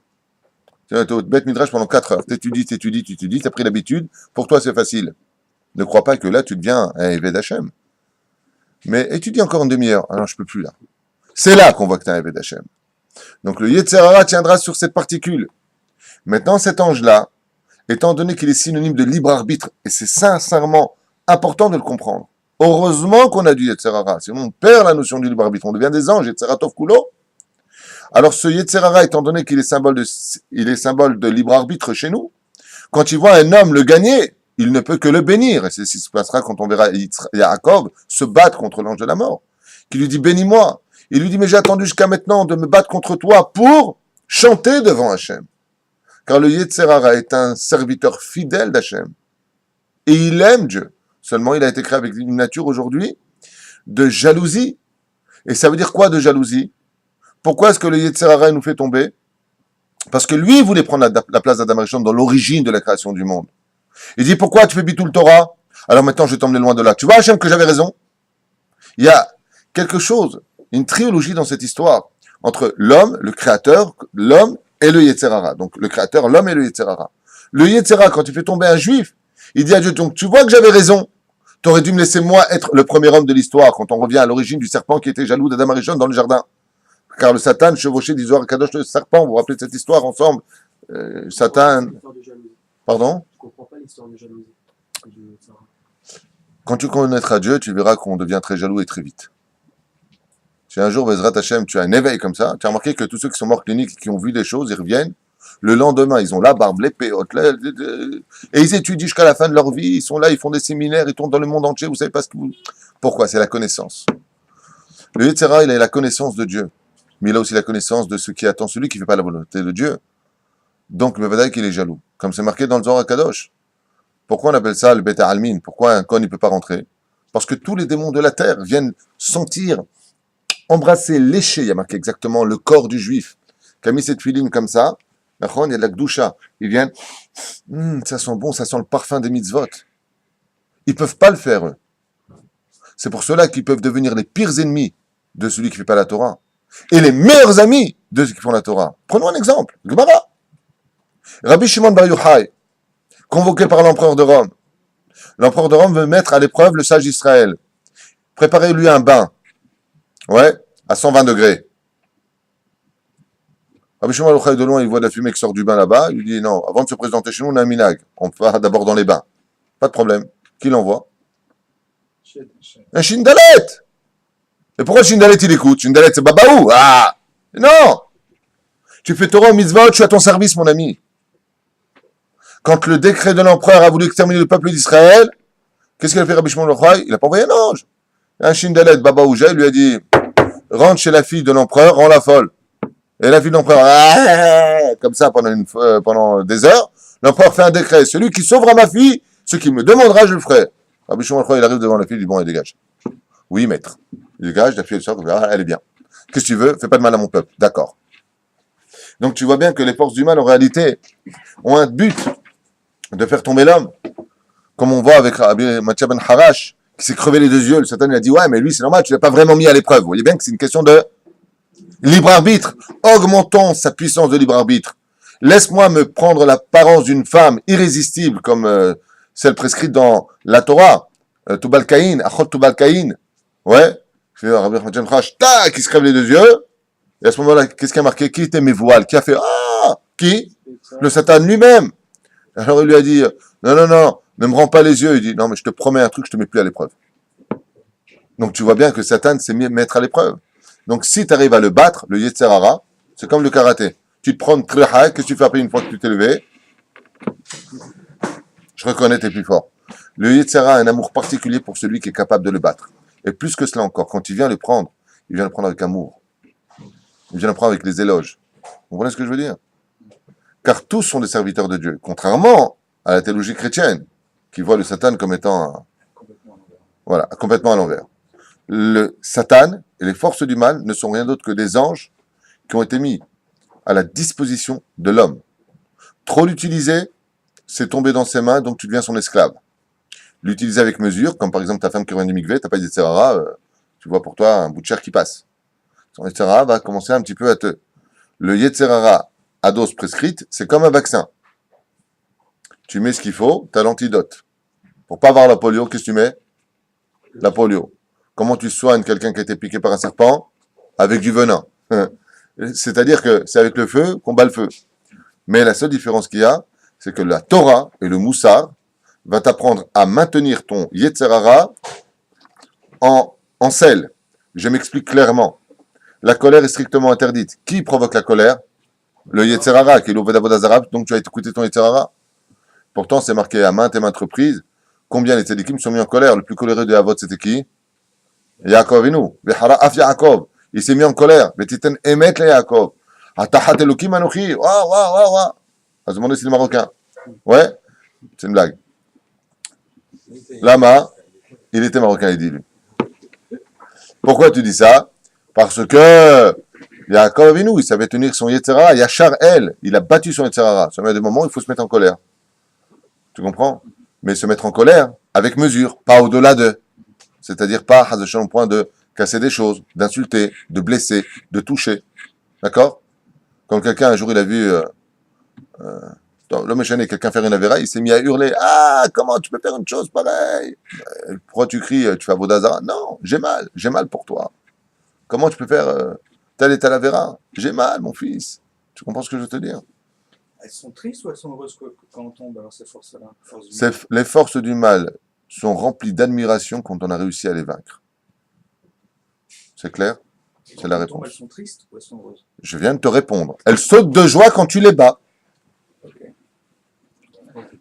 Tu vas être au Beth Midrash pendant 4 heures. T'étudies, t'as pris l'habitude, pour toi c'est facile. Ne crois pas que là tu deviens un Eved Hachem. Mais étudie encore une demi-heure. Ah non, je peux plus là. C'est là qu'on voit que tu es un Eved Hachem. Donc le Yetzer Hara tiendra sur cette particule. Maintenant, cet ange-là, étant donné qu'il est synonyme de libre arbitre, et c'est sincèrement important de le comprendre. Heureusement qu'on a du Yetzer Hara, sinon on perd la notion du libre arbitre, on devient des anges, Yetzer Hara Tov Kulo. Alors ce Yetzer Hara, étant donné qu'il est symbole de libre arbitre chez nous, quand il voit un homme le gagner, il ne peut que le bénir. Et c'est ce qui se passera quand on verra Yaakov se battre contre l'ange de la mort, qui lui dit « Bénis-moi ». Il lui dit « Mais j'ai attendu jusqu'à maintenant de me battre contre toi pour chanter devant Hachem ». Car le Yetzer Hara est un serviteur fidèle d'Hachem. Et il aime Dieu. Seulement, il a été créé avec une nature aujourd'hui de jalousie. Et ça veut dire quoi de jalousie? Pourquoi est-ce que le Yetzer Hara nous fait tomber? Parce que lui voulait prendre la place d'Adam Rishon dans l'origine de la création du monde. Il dit, pourquoi tu fais bitul Torah? Alors maintenant, je vais t'emmener loin de là. Tu vois, Hachem, que j'avais raison? Il y a quelque chose, une trilogie dans cette histoire, entre l'homme, le créateur, l'homme et le Yetzer Hara. Donc, le créateur, l'homme et le Yetzer Hara. Le Yetzer Hara, quand il fait tomber un juif, il dit à Dieu, donc, tu vois que j'avais raison. Tu aurais dû me laisser, moi, être le premier homme de l'histoire, quand on revient à l'origine du serpent qui était jaloux d'Adam Rishon dans le jardin. Car le Satan chevauchait du Zohar Kadosh le serpent. Vous vous rappelez de cette histoire ensemble? Satan. Pardon? Je comprends pas l'histoire de jalousie. Quand tu connaîtras Dieu, tu verras qu'on devient très jaloux et très vite. Si un jour, Bezrat Hashem, tu as un éveil comme ça, tu as remarqué que tous ceux qui sont morts cliniques, qui ont vu des choses, ils reviennent. Le lendemain, ils ont la barbe, les péotes, et ils étudient jusqu'à la fin de leur vie. Ils sont là, ils font des séminaires, ils tournent dans le monde entier. Vous savez pas ce que vous... Pourquoi? C'est la connaissance. Le Yetzer Hara, il a la connaissance de Dieu. Mais il a aussi la connaissance de ce qui attend celui qui ne fait pas la volonté de Dieu. Donc, le Vadaï qu'il est jaloux. Comme c'est marqué dans le Zohar Kadosh. Pourquoi on appelle ça le Beta Almin? Pourquoi un Kohen ne peut pas rentrer? Parce que tous les démons de la terre viennent sentir, embrasser, lécher, il y a marqué exactement le corps du juif, qui a mis cette filine comme ça, il y a de la Gdusha. Ils viennent, ça sent bon, ça sent le parfum des mitzvot. Ils ne peuvent pas le faire, eux. C'est pour cela qu'ils peuvent devenir les pires ennemis de celui qui ne fait pas la Torah. Et les meilleurs amis de ceux qui font la Torah. Prenons un exemple. Gemara. Rabbi Shimon Bar Yochai, convoqué par l'empereur de Rome. L'empereur de Rome veut mettre à l'épreuve le sage d'Israël. Préparez-lui un bain. Ouais, à 120 degrés. Rabbi Shimon Bar Yochai, de loin, il voit de la fumée qui sort du bain là-bas. Il lui dit, non, avant de se présenter chez nous, on a un minag. On va d'abord dans les bains. Pas de problème. Qui l'envoie? Un Shindalet. Et pourquoi Shindalet il écoute? Shindalet c'est Babaou. Ah! Non! Tu fais Torah au mitzvot, je suis à ton service, mon ami. Quand le décret de l'empereur a voulu exterminer le peuple d'Israël, qu'est-ce qu'il a fait Rabbi Shimon Bar Yochai? Il n'a pas envoyé un ange. Un Shindalet, Babaouja, il lui a dit, rentre chez la fille de l'empereur, rends-la folle. Et la fille de l'empereur, comme ça pendant des heures. L'empereur fait un décret. Celui qui sauvera ma fille, ce qui me demandera, je le ferai. Rabbi Shimon il arrive devant la fille, il dit bon, elle dégage. Oui, maître. Il dégage, la fille elle sort, elle est bien. Qu'est-ce que tu veux? Fais pas de mal à mon peuple. D'accord. Donc tu vois bien que les forces du mal, en réalité, ont un but de faire tomber l'homme. Comme on voit avec Rabbi Matthias ben Harash, qui s'est crevé les deux yeux. Le Satan lui a dit, ouais, mais lui, c'est normal, tu l'as pas vraiment mis à l'épreuve. Vous voyez bien que c'est une question de libre arbitre. Augmentons sa puissance de libre arbitre. Laisse-moi me prendre l'apparence d'une femme irrésistible, comme celle prescrite dans la Torah. Tubal Caïn, Achot Tubal Caïn. Ouais. Rabbi Matthias ben Harash, tac, qui se crève les deux yeux. Et à ce moment-là, qu'est-ce qui a marqué? Qui était mes voiles? Qui a fait, qui? Le Satan lui-même. Alors il lui a dit, non, ne me rends pas les yeux. Il dit, non, mais je te promets un truc, je te mets plus à l'épreuve. Donc tu vois bien que Satan s'est mis à mettre à l'épreuve. Donc si tu arrives à le battre, le Yetzer Hara, c'est comme le karaté. Tu te prends une triha, qu'est-ce que tu fais après une fois que tu t'es levé? Je reconnais, t'es plus fort. Le Yetzer Hara a un amour particulier pour celui qui est capable de le battre. Et plus que cela encore, quand il vient le prendre, il vient le prendre avec amour. Il vient le prendre avec les éloges. Vous comprenez ce que je veux dire? Car tous sont des serviteurs de Dieu, contrairement à la théologie chrétienne, qui voit le Satan comme étant complètement à l'envers. Le Satan et les forces du mal ne sont rien d'autre que des anges qui ont été mis à la disposition de l'homme. Trop l'utiliser, c'est tomber dans ses mains, donc tu deviens son esclave. L'utiliser avec mesure, comme par exemple ta femme qui revient du mikvé, t'as pas dit etc. Tu vois pour toi un bout de chair qui passe. Son etc. va commencer un petit peu à te... Le Yetzerara à dose prescrite, c'est comme un vaccin. Tu mets ce qu'il faut, tu as l'antidote. Pour pas avoir la polio, qu'est-ce que tu mets? La polio. Comment tu soignes quelqu'un qui a été piqué par un serpent? Avec du venin. C'est-à-dire que c'est avec le feu qu'on bat le feu. Mais la seule différence qu'il y a, c'est que la Torah et le Moussar va t'apprendre à maintenir ton Yetzerara en selle. Je m'explique clairement. La colère est strictement interdite. Qui provoque la colère? Le Yetzerara, qui est l'Ovedavodazaram, donc tu as écouté ton Yetzerara. Pourtant, c'est marqué à maintes et maintes reprises combien les tzadikim sont mis en colère. Le plus coléreux de Havot, c'était qui? Yaakov et nous. Yaakov. Il s'est mis en colère. Betiten emet le Yaakov. Atahat elokim anochi. Waouh. À se demander si c'est marocain. Ouais, c'est une blague. Lama, il était marocain, il dit lui. Pourquoi tu dis ça? Parce que Yaakov et nous, il savait tenir son Yetzerara. Yachar El, il a battu son Yetzerara. Ça met des moments où il faut se mettre en colère. Tu comprends? Mais se mettre en colère avec mesure, pas au-delà de. C'est-à-dire pas à ce point de casser des choses, d'insulter, de blesser, de toucher. D'accord? Quand quelqu'un, un jour, il a vu l'homme échané, quelqu'un faire une avéra, il s'est mis à hurler. Ah, comment tu peux faire une chose pareille? Pourquoi tu cries, tu fais Avodazara? Non, j'ai mal pour toi. Comment tu peux faire telle et telle avéra? J'ai mal, mon fils. Tu comprends ce que je veux te dire? Elles sont tristes ou elles sont heureuses quand on tombe, alors ces forces-là? Les forces du mal sont remplies d'admiration quand on a réussi à les vaincre. C'est clair? C'est la réponse. Elles sont tristes ou elles sont heureuses? Je viens de te répondre. Elles sautent de joie quand tu les bats. Okay.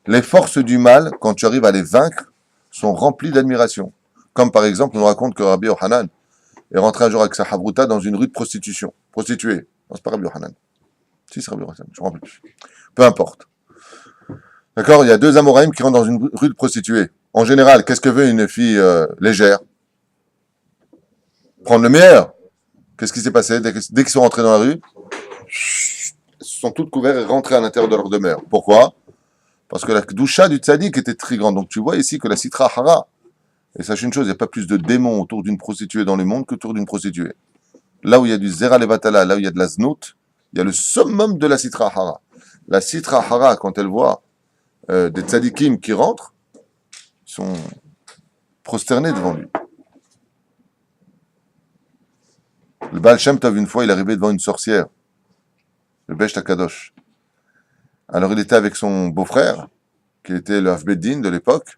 Les forces du mal, quand tu arrives à les vaincre, sont remplies d'admiration. Comme par exemple, on nous raconte que Rabbi Yohanan est rentré un jour avec sa Havruta dans une rue de prostituée. Non, c'est pas Rabbi Yohanan. Si, c'est Rabbi Yohanan, je ne me rappelle plus. Peu importe. D'accord? Il y a deux Amoraïm qui rentrent dans une rue de prostituée. En général, qu'est-ce que veut une fille légère? Prendre le meilleur. Qu'est-ce qui s'est passé dès qu'ils sont rentrés dans la rue? Elles sont toutes couvertes et rentrées à l'intérieur de leur demeure. Pourquoi? Parce que la doucha du tzaddik était très grande. Donc tu vois ici que la sitra hara, et sache une chose, il n'y a pas plus de démons autour d'une prostituée dans le monde qu'autour d'une prostituée. Là où il y a du zera levatala, là où il y a de la znout, il y a le summum de la sitra hara. La sitra hara, quand elle voit des tzaddikim qui rentrent, ils sont prosternés devant lui. Le Baal Shem Tov, une fois, il est arrivé devant une sorcière, le Besh Takadosh. Alors il était avec son beau-frère, qui était le Havbeddin de l'époque,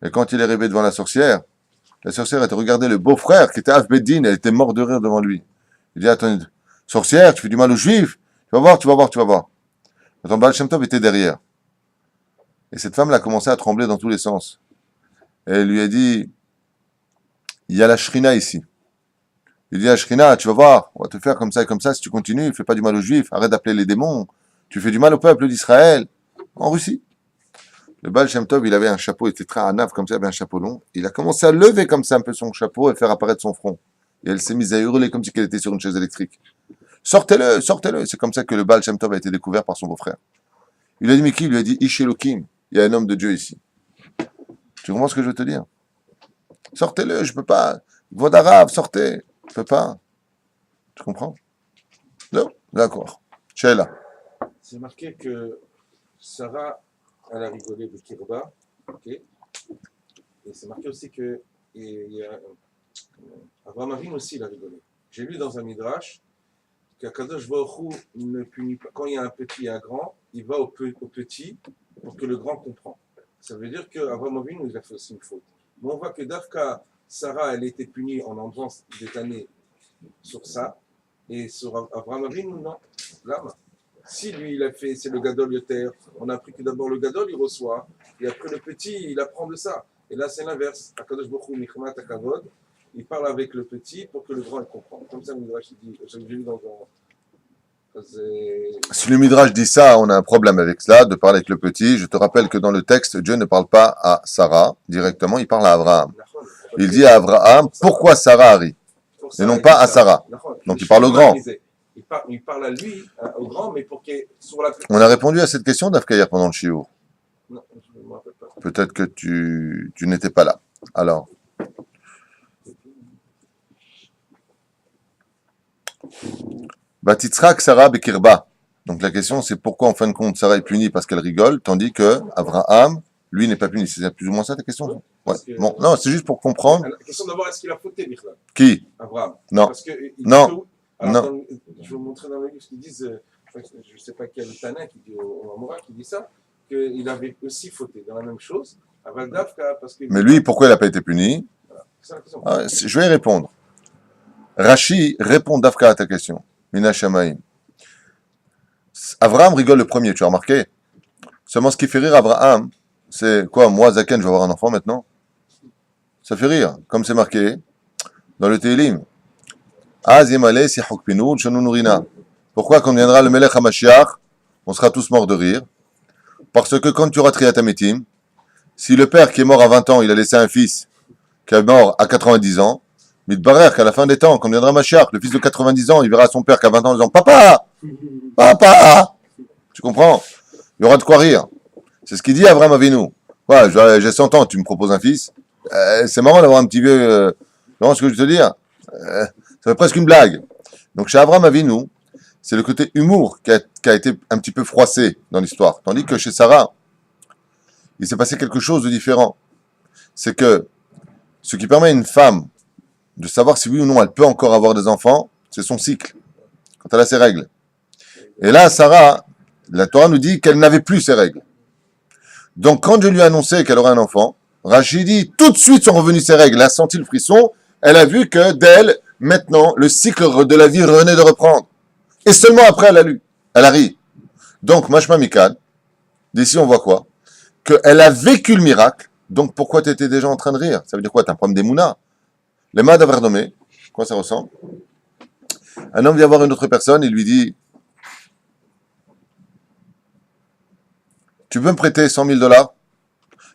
et quand il est arrivé devant la sorcière était regardé le beau-frère, qui était Havbeddin, elle était morte de rire devant lui. Il dit, attends, sorcière, tu fais du mal aux juifs, tu vas voir. Attends, Baal Shem Tov était derrière. Et cette femme, elle a commencé à trembler dans tous les sens. Et elle lui a dit, il y a la shrina ici. Il dit à Shrina, tu vas voir, on va te faire comme ça et comme ça si tu continues, fais pas du mal aux Juifs, arrête d'appeler les démons, tu fais du mal au peuple d'Israël, en Russie. Le Baal Shem Tov, il avait un chapeau, il était très anave comme ça, il avait un chapeau long. Il a commencé à lever comme ça un peu son chapeau et faire apparaître son front. Et elle s'est mise à hurler comme si elle était sur une chaise électrique. Sortez-le, sortez-le. C'est comme ça que le Baal Shem Tov a été découvert par son beau-frère. Il a dit, mais qui? Il lui a dit, Ish Elohim. Il y a un homme de Dieu ici. Tu comprends ce que je veux te dire? Sortez-le, je peux pas. Voix d'arabe, sortez. Je peux pas. Tu comprends? Non? D'accord. Sheila. C'est marqué que Sarah, elle a rigolé de Kirba. Ok. Et c'est marqué aussi que Abraham Avinu aussi, il a rigolé. J'ai lu dans un midrash qu'Akadosh Baruch Hu ne punit pas. Quand il y a un petit et un grand, il va au petit pour que le grand comprend. Ça veut dire qu'Abraham Avinu, il a fait aussi une faute. Mais on voit que Dafka, Sarah, elle a été punie en enlevant des années sur ça. Et sur Abraham Avinu, non. L'âme. Si lui, il a fait, c'est le Gadol Yoter, on a appris que d'abord le Gadol, il reçoit, et après le petit, il apprend de ça. Et là, c'est l'inverse. Akadosh Baruch Hu, Michmat Akavod, il parle avec le petit pour que le grand, il comprenne. Comme ça, le Midrash, il dit, j'ai vu dans un... Si le Midrash dit ça, on a un problème avec cela, de parler avec le petit. Je te rappelle que dans le texte, Dieu ne parle pas à Sarah directement, il parle à Abraham. Il dit à Abraham, pourquoi Sarah a ri? Et non pas à Sarah. Donc il parle au grand. Il parle à lui, au grand, mais pour qu'il sur la... On a répondu à cette question d'Afkaïr pendant le shiur. Non, je ne me rappelle pas. Peut-être que tu n'étais pas là. Alors. Batitzrak Sarah Bekirba. Donc la question c'est pourquoi en fin de compte Sarah est punie parce qu'elle rigole, tandis que Abraham, lui, n'est pas puni. C'est plus ou moins ça ta question? Ouais. Bon, non, c'est juste pour comprendre. La question d'abord, est-ce qu'il a fauté, Michel? Qui? Abraham. Non. Parce que, Non. Alors, Non. Je vais vous montrer dans le livre ce qu'ils disent, je ne sais pas quel Tana qui dit au Amora qui dit ça, qu'il avait aussi fauté dans la même chose, à Valdavka, parce que... Mais lui, pourquoi il n'a pas été puni? Voilà. C'est la question. Je vais y répondre. Rashi répond d'Afka à ta question. Mina Shamaim. Abraham rigole le premier, tu as remarqué? Seulement ce qui fait rire Abraham, c'est quoi? Moi, Zaken, je vais avoir un enfant maintenant? Ça fait rire, comme c'est marqué dans le Télim. Pourquoi quand viendra le Melech HaMashiach, on sera tous morts de rire? Parce que quand tu auras Triat HaMetim, si le père qui est mort à 20 ans, il a laissé un fils qui est mort à 90 ans, mais qu'à la fin des temps, quand viendra Mashiach, le fils de 90 ans, il verra son père qu'à 20 ans en disant « Papa! Papa !» Tu comprends? Il y aura de quoi rire. C'est ce qu'il dit à Abraham Avinu. Ouais, j'ai 100 ans, tu me proposes un fils. C'est marrant d'avoir un petit vieux... tu vois ce que je veux te dire? Ça fait presque une blague. Donc chez Abraham Avinu, c'est le côté humour qui a été un petit peu froissé dans l'histoire. Tandis que chez Sarah, il s'est passé quelque chose de différent. C'est que ce qui permet à une femme de savoir si oui ou non elle peut encore avoir des enfants, c'est son cycle, quand elle a ses règles. Et là, Sarah, la Torah nous dit qu'elle n'avait plus ses règles. Donc quand je lui ai annoncé qu'elle aurait un enfant, Rachid dit, tout de suite sont revenues ses règles. Elle a senti le frisson, elle a vu que d'elle, maintenant, le cycle de la vie revenait de reprendre. Et seulement après, elle a ri. Donc, Mashma Mikal, d'ici on voit quoi? Qu'elle a vécu le miracle, donc pourquoi tu étais déjà en train de rire? Ça veut dire quoi? Tu as un problème d'émouna. Les mains d'Avernomé, quoi ça ressemble? Un homme vient voir une autre personne et lui dit, tu peux me prêter 100 000 $?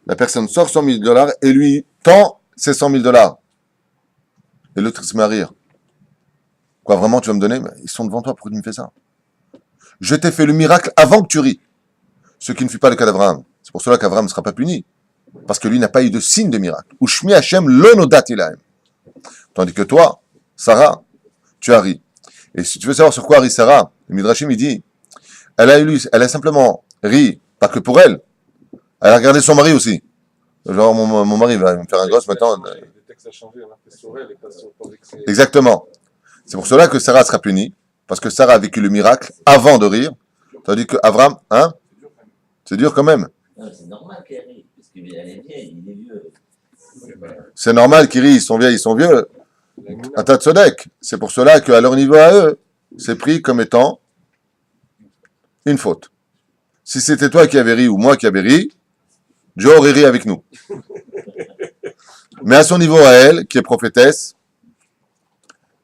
La personne sort 100 000 $ et lui tend ses 100 000 $. Et l'autre se met à rire. Quoi, vraiment, tu vas me donner? Ils sont devant toi, pourquoi tu me fais ça? Je t'ai fait le miracle avant que tu ris. Ce qui ne fut pas le cas d'Abraham. C'est pour cela qu'Abraham ne sera pas puni. Parce que lui n'a pas eu de signe de miracle. Ushmi Hashem lo nodat ilahem. Tandis que toi, Sarah, tu as ri. Et si tu veux savoir sur quoi rit Sarah, le Midrashim il dit, elle a simplement ri, pas que pour elle. Elle a regardé son mari aussi. Genre, mon mari va me faire un gosse maintenant. Le texte a changé, on a fait sur elle et pas sur le... Exactement. C'est pour cela que Sarah sera punie, parce que Sarah a vécu le miracle avant de rire, tandis que Abraham, hein, c'est dur quand même. Non, c'est normal qu'elle rit, parce qu'elle est vieille, il est vieux. C'est normal qu'ils rient, ils sont vieux. Un tas de sodek. C'est pour cela qu'à leur niveau à eux, c'est pris comme étant une faute. Si c'était toi qui avais ri ou moi qui avais ri, Joe aurait ri avec nous. Mais à son niveau à elle, qui est prophétesse,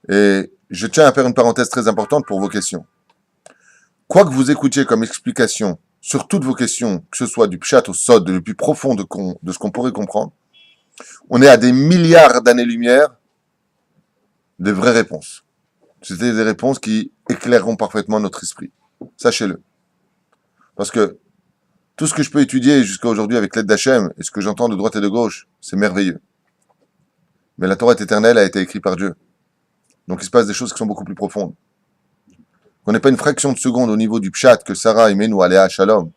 Et je tiens à faire une parenthèse très importante pour vos questions. Quoi que vous écoutiez comme explication sur toutes vos questions, que ce soit du pshat au sod, le plus profond de ce qu'on pourrait comprendre, on est à des milliards d'années-lumière de vraies réponses. C'était des réponses qui éclaireront parfaitement notre esprit. Sachez-le. Parce que tout ce que je peux étudier jusqu'à aujourd'hui avec l'aide d'Hachem, et ce que j'entends de droite et de gauche, c'est merveilleux. Mais la Torah éternelle a été écrite par Dieu. Donc il se passe des choses qui sont beaucoup plus profondes. Qu'on n'ait pas une fraction de seconde au niveau du pshat que Sarah et Menou, Aléa Shalom,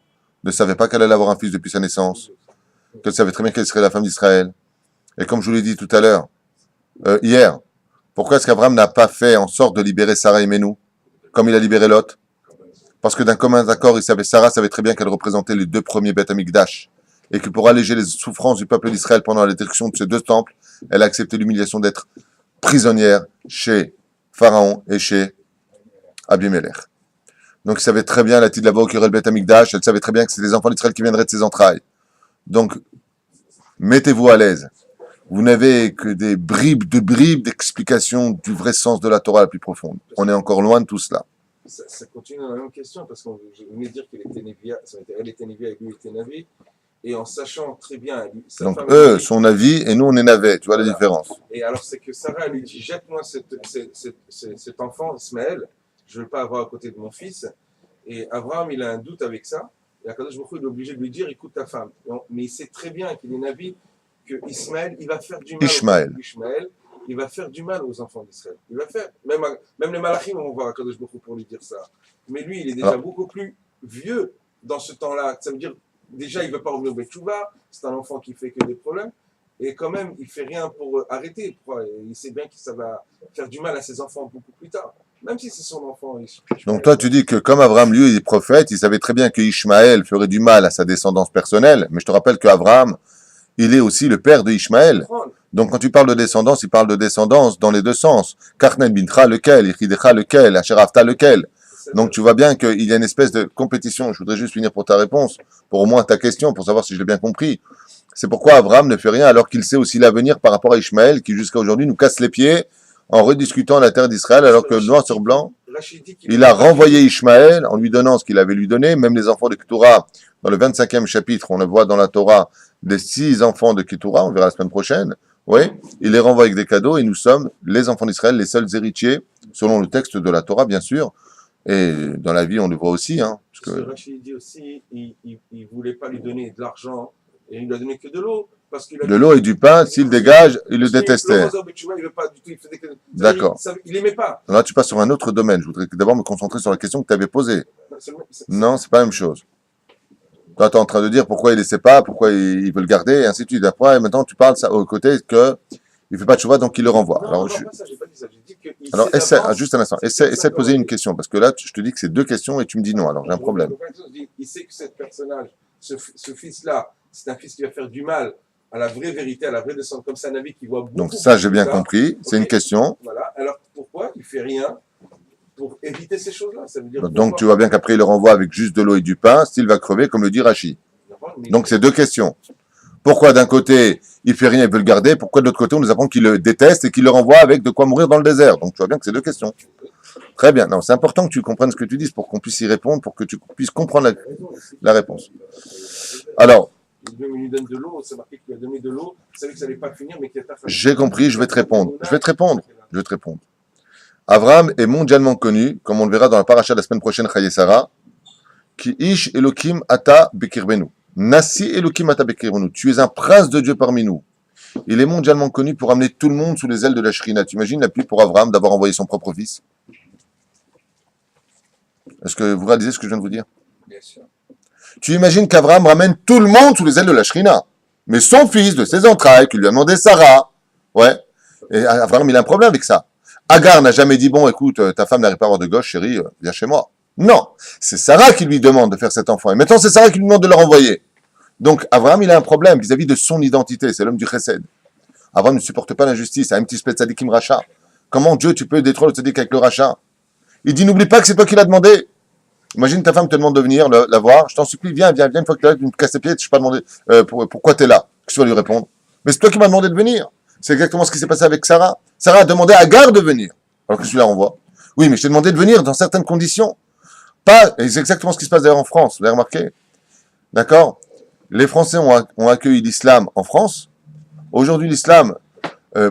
ne savait pas qu'elle allait avoir un fils depuis sa naissance, qu'elle savait très bien qu'elle serait la femme d'Israël. Et comme je vous l'ai dit tout à l'heure, hier, pourquoi est-ce qu'Abraham n'a pas fait en sorte de libérer Sarah et Menou, comme il a libéré Lot? Parce que d'un commun accord, Sarah savait très bien qu'elle représentait les deux premiers Beth Amikdash, et que pour alléger les souffrances du peuple d'Israël pendant la destruction de ces deux temples, elle a accepté l'humiliation d'être prisonnière chez Pharaon et chez Abimelech. Donc, il savait très bien la Tidlavo qui aurait le Beth Amikdash, elle savait très bien que c'est les enfants d'Israël qui viendraient de ses entrailles. Donc, mettez-vous à l'aise. Vous n'avez que des bribes d'explications du vrai sens de la Torah la plus profonde. On est encore loin de tout cela. Ça continue dans la même question, parce qu'on venait de dire qu'elle était Névia, elle était Névia et lui était Navi, et en sachant très bien... Donc, eux, son avis, et nous, on est Navet, tu vois la différence. Et alors, c'est que Sarah lui dit, jette-moi cet enfant, Ismaël, je ne veux pas avoir à côté de mon fils. Et Abraham, il a un doute avec ça. Et Akadosh Baruch Hu, il est obligé de lui dire, écoute ta femme. Mais il sait très bien qu'il est Navi, que Ismaël, il va faire du mal. Ishmaël, il va faire du mal aux enfants d'Israël. Il va faire, même les malachim vont voir Akadosh Baruch Hu pour lui dire ça. Mais lui, il est déjà beaucoup plus vieux dans ce temps-là. Ça veut dire, déjà, il ne veut pas revenir au Betchouva. C'est un enfant qui fait que des problèmes. Et quand même, il ne fait rien pour arrêter. Il sait bien que ça va faire du mal à ses enfants beaucoup plus tard. Même si c'est son enfant. Donc toi, tu dis que comme Abraham, lui, il est prophète, il savait très bien que Ishmaël ferait du mal à sa descendance personnelle. Mais je te rappelle qu'Abraham, il est aussi le père de Ishmaël. Donc quand tu parles de descendance, il parle de descendance dans les deux sens. Karnen bintra lequel, Ichidecha lequel, Asherafta lequel. Donc tu vois bien qu'il y a une espèce de compétition. Je voudrais juste finir pour ta réponse, pour au moins ta question, pour savoir si je l'ai bien compris. C'est pourquoi Abraham ne fait rien alors qu'il sait aussi l'avenir par rapport à Ishmaël, qui jusqu'à aujourd'hui nous casse les pieds en rediscutant la terre d'Israël, alors que noir sur blanc, il a renvoyé Ishmaël en lui donnant ce qu'il avait lui donné. Même les enfants de Keturah, dans le 25e chapitre, on le voit dans la Torah, des 6 enfants de Keturah, on verra la semaine prochaine. Oui, il les renvoie avec des cadeaux et nous sommes, les enfants d'Israël, les seuls héritiers, selon le texte de la Torah, bien sûr. Et dans la vie, on le voit aussi. Hein, parce que Rachid dit aussi, il ne voulait pas lui donner de l'argent et il ne lui a donné que de l'eau. De l'eau et du pain, s'il dégage, il le détestait. D'accord. Il n'aimait pas. Là, tu passes sur un autre domaine. Je voudrais d'abord me concentrer sur la question que tu avais posée. Non, c'est pas la même chose. Toi, tu es en train de dire pourquoi il ne laissait pas, pourquoi il veut le garder, et ainsi de suite. Après, et maintenant, tu parles ça, au côté qu'il ne fait pas de chouva, donc il le renvoie. Non, alors, j'ai pas dit ça. J'ai dit que alors juste un instant. Essaie de poser une question, parce que là, je te dis que c'est 2 questions et tu me dis non. Alors, j'ai un problème. Il sait que ce personnage, ce fils-là, c'est un fils qui va faire du mal à la vraie vérité, à la vraie descente, comme c'est un avis qui voit beaucoup. Donc ça, j'ai bien compris. C'est une question. Voilà. Alors pourquoi il ne fait rien pour éviter ces choses-là? Ça veut dire donc tu vois bien qu'après, il le renvoie avec juste de l'eau et du pain, s'il va crever, comme le dit Rachi. Donc c'est 2 questions. Pourquoi d'un côté, il ne fait rien, il veut le garder? Pourquoi de l'autre côté, on nous apprend qu'il le déteste et qu'il le renvoie avec de quoi mourir dans le désert? Donc tu vois bien que c'est 2 questions. Très bien. Non, c'est important que tu comprennes ce que tu dis pour qu'on puisse y répondre, pour que tu puisses comprendre la réponse. Alors, il lui donne de l'eau, c'est marqué qu'il a donné de l'eau, il savait que ça n'allait pas finir, mais qu'il y a j'ai compris, je vais te répondre. Je vais te répondre. Abraham est mondialement connu, comme on le verra dans la paracha de la semaine prochaine, Chaye Sarah, qui ish Elokim ata bekirbenu. Nasi Elokim ata bekirbenu. Tu es un prince de Dieu parmi nous. Il est mondialement connu pour amener tout le monde sous les ailes de la Shrina. Tu imagines la pluie pour Abraham d'avoir envoyé son propre fils? Est-ce que vous réalisez ce que je viens de vous dire? Bien sûr. Tu imagines qu'Abraham ramène tout le monde sous les ailes de la Shrina. Mais son fils, de ses entrailles, qui lui a demandé Sarah. Ouais. Et Abraham, il a un problème avec ça. Agar n'a jamais dit, bon, écoute, ta femme n'arrive pas à avoir de gauche, chérie, viens chez moi. Non. C'est Sarah qui lui demande de faire cet enfant. Et maintenant, c'est Sarah qui lui demande de le renvoyer. Donc, Abraham, il a un problème vis-à-vis de son identité. C'est l'homme du chesed. Abraham ne supporte pas l'injustice. Un petit spet tzadikim racha. Comment Dieu, tu peux détruire le tzadik avec le rachat? Il dit, n'oublie pas que c'est toi qui l'as demandé. Imagine ta femme te demande de venir la voir. Je t'en supplie, viens, une fois que tu es là, tu me casses les pieds, je ne pas demandé pourquoi tu es là. Que tu vas lui répondre. Mais c'est toi qui m'as demandé de venir. C'est exactement ce qui s'est passé avec Sarah. Sarah a demandé à Agar de venir. alors que celui-là renvoie. Oui, mais je t'ai demandé de venir dans certaines conditions. Pas, et c'est exactement ce qui se passe d'ailleurs en France, vous avez remarqué. D'accord? Les Français ont accueilli l'islam en France. Aujourd'hui, l'islam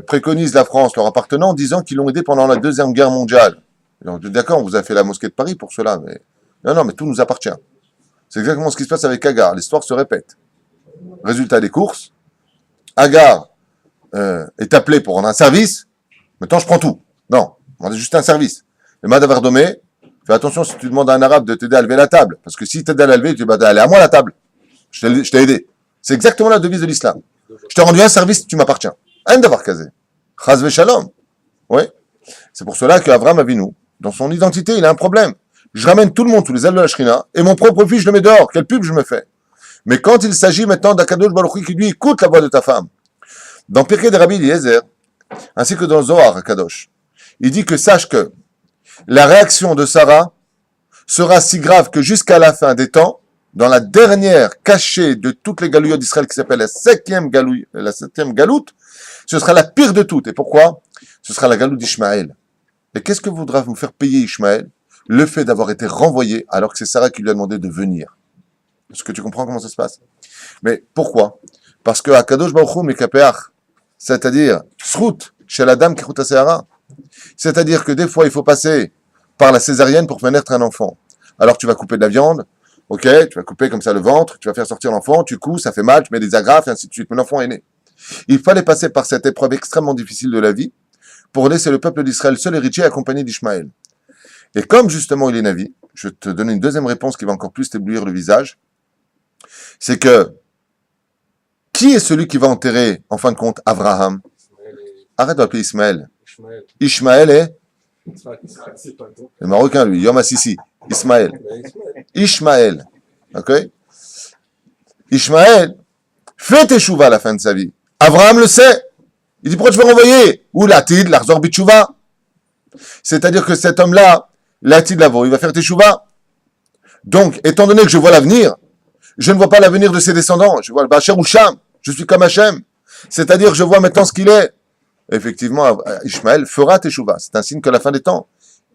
préconise la France, leur appartenant, en disant qu'ils l'ont aidé pendant la Deuxième Guerre mondiale. Donc, d'accord, on vous a fait la mosquée de Paris pour cela, mais non, mais tout nous appartient. C'est exactement ce qui se passe avec Agar. L'histoire se répète. Résultat des courses, Agar est appelé pour rendre un service. Maintenant, je prends tout. Non, on a juste un service. Le Madavar Domé, fais attention si tu demandes à un arabe de t'aider à lever la table. Parce que si t'aides à la lever, tu dis, allez, à moi la table. Je t'ai aidé. C'est exactement la devise de l'islam. Je t'ai rendu un service, tu m'appartiens. Un d'avoir casé. Chazve shalom. Oui. C'est pour cela qu'Avram Avinu, dans son identité, il a un problème. Je ramène tout le monde, tous les ailes de la Shrina, et mon propre fils, je le mets dehors. Quelle pub je me fais? Mais quand il s'agit maintenant d'Akadosh Baruch Hu qui lui écoute la voix de ta femme, dans Pirkei de Rabbi Eliezer, ainsi que dans Zohar Kadosh, il dit que sache que la réaction de Sarah sera si grave que jusqu'à la fin des temps, dans la dernière cachée de toutes les galouilles d'Israël qui s'appelle la septième galoute, ce sera la pire de toutes. Et pourquoi? Ce sera la galoute d'Ishmaël. Et qu'est-ce que voudra vous faire payer Ishmaël? Le fait d'avoir été renvoyé alors que c'est Sarah qui lui a demandé de venir. Est-ce que tu comprends comment ça se passe? Mais pourquoi? Parce que Akadosh Baruch Hu mekapeach, c'est-à-dire srout chez la dame qui route à Sehara. C'est-à-dire que des fois il faut passer par la césarienne pour faire naître un enfant. Alors tu vas couper de la viande, ok, tu vas couper comme ça le ventre, tu vas faire sortir l'enfant, tu couds, ça fait mal, tu mets des agrafes et ainsi de suite. Mais l'enfant est né. Il fallait passer par cette épreuve extrêmement difficile de la vie pour laisser le peuple d'Israël seul héritier accompagné d'Ishmaël. Et comme justement il est Navi, je vais te donner une deuxième réponse qui va encore plus t'éblouir le visage. C'est que, qui est celui qui va enterrer, en fin de compte, Abraham? Arrête d'appeler Ismaël. Ishmaël est le Marocain, lui, Yom Assisi. Ismaël. Ishmaël. Ok? Ishmaël fait teshuva à la fin de sa vie. Abraham le sait. Il dit, pourquoi tu veux renvoyer? Ou l'atid, l'arzor bitchouva. C'est-à-dire que cet homme-là, l'atid lavo, il va faire teshuva. Donc, étant donné que je vois l'avenir, je ne vois pas l'avenir de ses descendants. Je vois le Bacher ou Sham. Je suis comme Hachem. C'est-à-dire que je vois maintenant ce qu'il est. Effectivement, Ishmaël fera teshuva. C'est un signe que la fin des temps,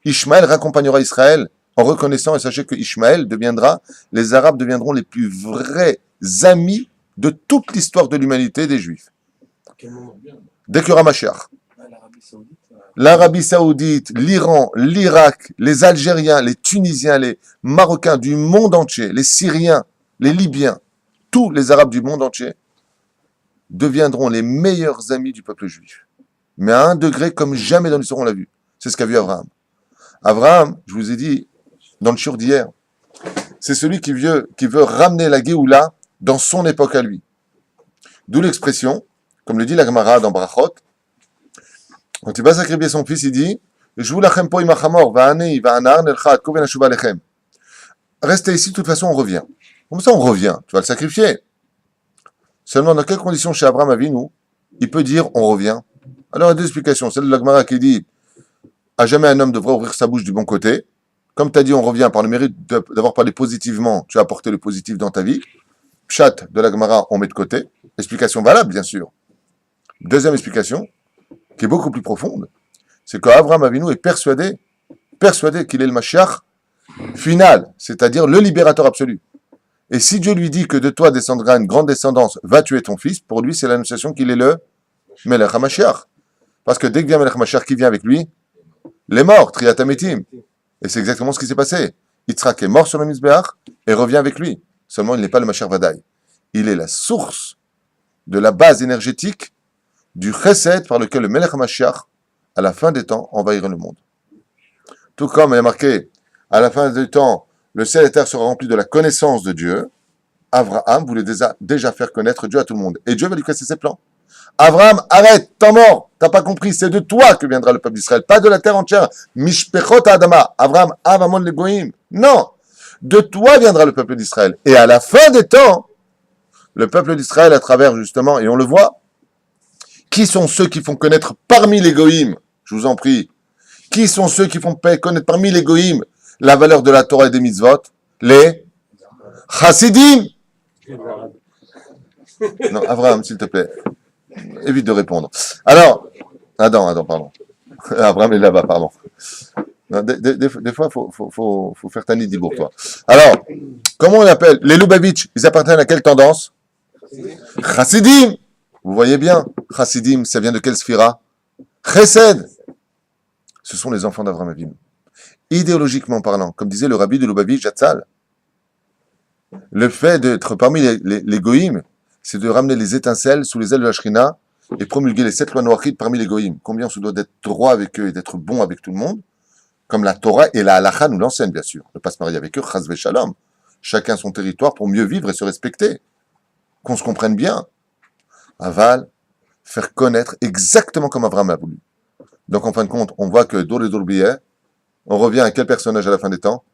Ishmaël raccompagnera Israël en reconnaissant, et sachez que Ishmaël deviendra, les Arabes deviendront les plus vrais amis de toute l'histoire de l'humanité des Juifs. Dès qu'il y aura Mashiach. L'Arabie Saoudite, l'Iran, l'Irak, les Algériens, les Tunisiens, les Marocains du monde entier, les Syriens, les Libyens, tous les Arabes du monde entier deviendront les meilleurs amis du peuple juif. Mais à un degré comme jamais dans l'histoire on l'a vu. C'est ce qu'a vu Abraham. Abraham, je vous ai dit, dans le shiur d'hier, c'est celui qui veut ramener la Géoula dans son époque à lui. D'où l'expression, comme le dit la Gemara dans Brachot, quand il va sacrifier son fils, il dit restez ici, de toute façon on revient. Comme ça on revient, tu vas le sacrifier. Seulement dans quelles conditions chez Abraham Avinu, il peut dire on revient? Alors il y a deux explications. Celle de la Gemara qui dit à jamais un homme devrait ouvrir sa bouche du bon côté. Comme tu as dit, on revient par le mérite d'avoir parlé positivement, tu as apporté le positif dans ta vie. Pshat de la Gemara, on met de côté. Explication valable, bien sûr. Deuxième explication, qui est beaucoup plus profonde, c'est qu'Abraham Avinu est persuadé qu'il est le Mashiach final, c'est-à-dire le libérateur absolu. Et si Dieu lui dit que de toi descendra une grande descendance, va tuer ton fils, pour lui c'est l'annonciation qu'il est le Melech HaMashiach. Parce que dès que vient Melech HaMashiach, qui vient avec lui? Les morts, Triat HaMetim. Et c'est exactement ce qui s'est passé. Yitzhak est mort sur le Mizbeach et revient avec lui. Seulement, il n'est pas le Mashiach Vadaï. Il est la source de la base énergétique du chesed par lequel le Melech HaMashiach, à la fin des temps, envahira le monde. Tout comme il est marqué, à la fin des temps, le ciel et la terre sera rempli de la connaissance de Dieu. Abraham voulait déjà faire connaître Dieu à tout le monde. Et Dieu va lui casser ses plans. Abraham, arrête, t'es mort, t'as pas compris, c'est de toi que viendra le peuple d'Israël, pas de la terre entière. Mishpechot Adama, Abraham, Avamon le Goïm. Non, de toi viendra le peuple d'Israël. Et à la fin des temps, le peuple d'Israël, à travers justement, et on le voit, qui sont ceux qui font connaître parmi les Goïm, je vous en prie, qui sont ceux qui font connaître parmi les Goïm la valeur de la Torah et des mitzvot? Les Chassidim. Non, Abraham, s'il te plaît. Évite de répondre. Alors, Adam, pardon. Abraham est là-bas, pardon. Non, des fois, faut faire Tani Dibour, toi. Alors, comment on appelle les Lubavitch, ils appartiennent à quelle tendance? Chassidim. Vous voyez bien, Chassidim, ça vient de quelle sphira? Chesed. Ce sont les enfants d'Abraham Avinu. Idéologiquement parlant, comme disait le rabbi de Lubavitch, Jatzal, le fait d'être parmi les goïms, c'est de ramener les étincelles sous les ailes de la Shrina et promulguer les 7 lois noachides parmi les goïms. Combien on se doit d'être droit avec eux et d'être bon avec tout le monde, comme la Torah et la Halacha nous l'enseignent, bien sûr. Ne pas se marier avec eux, chas v'shalom. Chacun son territoire pour mieux vivre et se respecter. Qu'on se comprenne bien. Aval, faire connaître exactement comme Abraham a voulu. Donc, en fin de compte, on voit que Dor et Dorbieh, on revient à quel personnage à la fin des temps?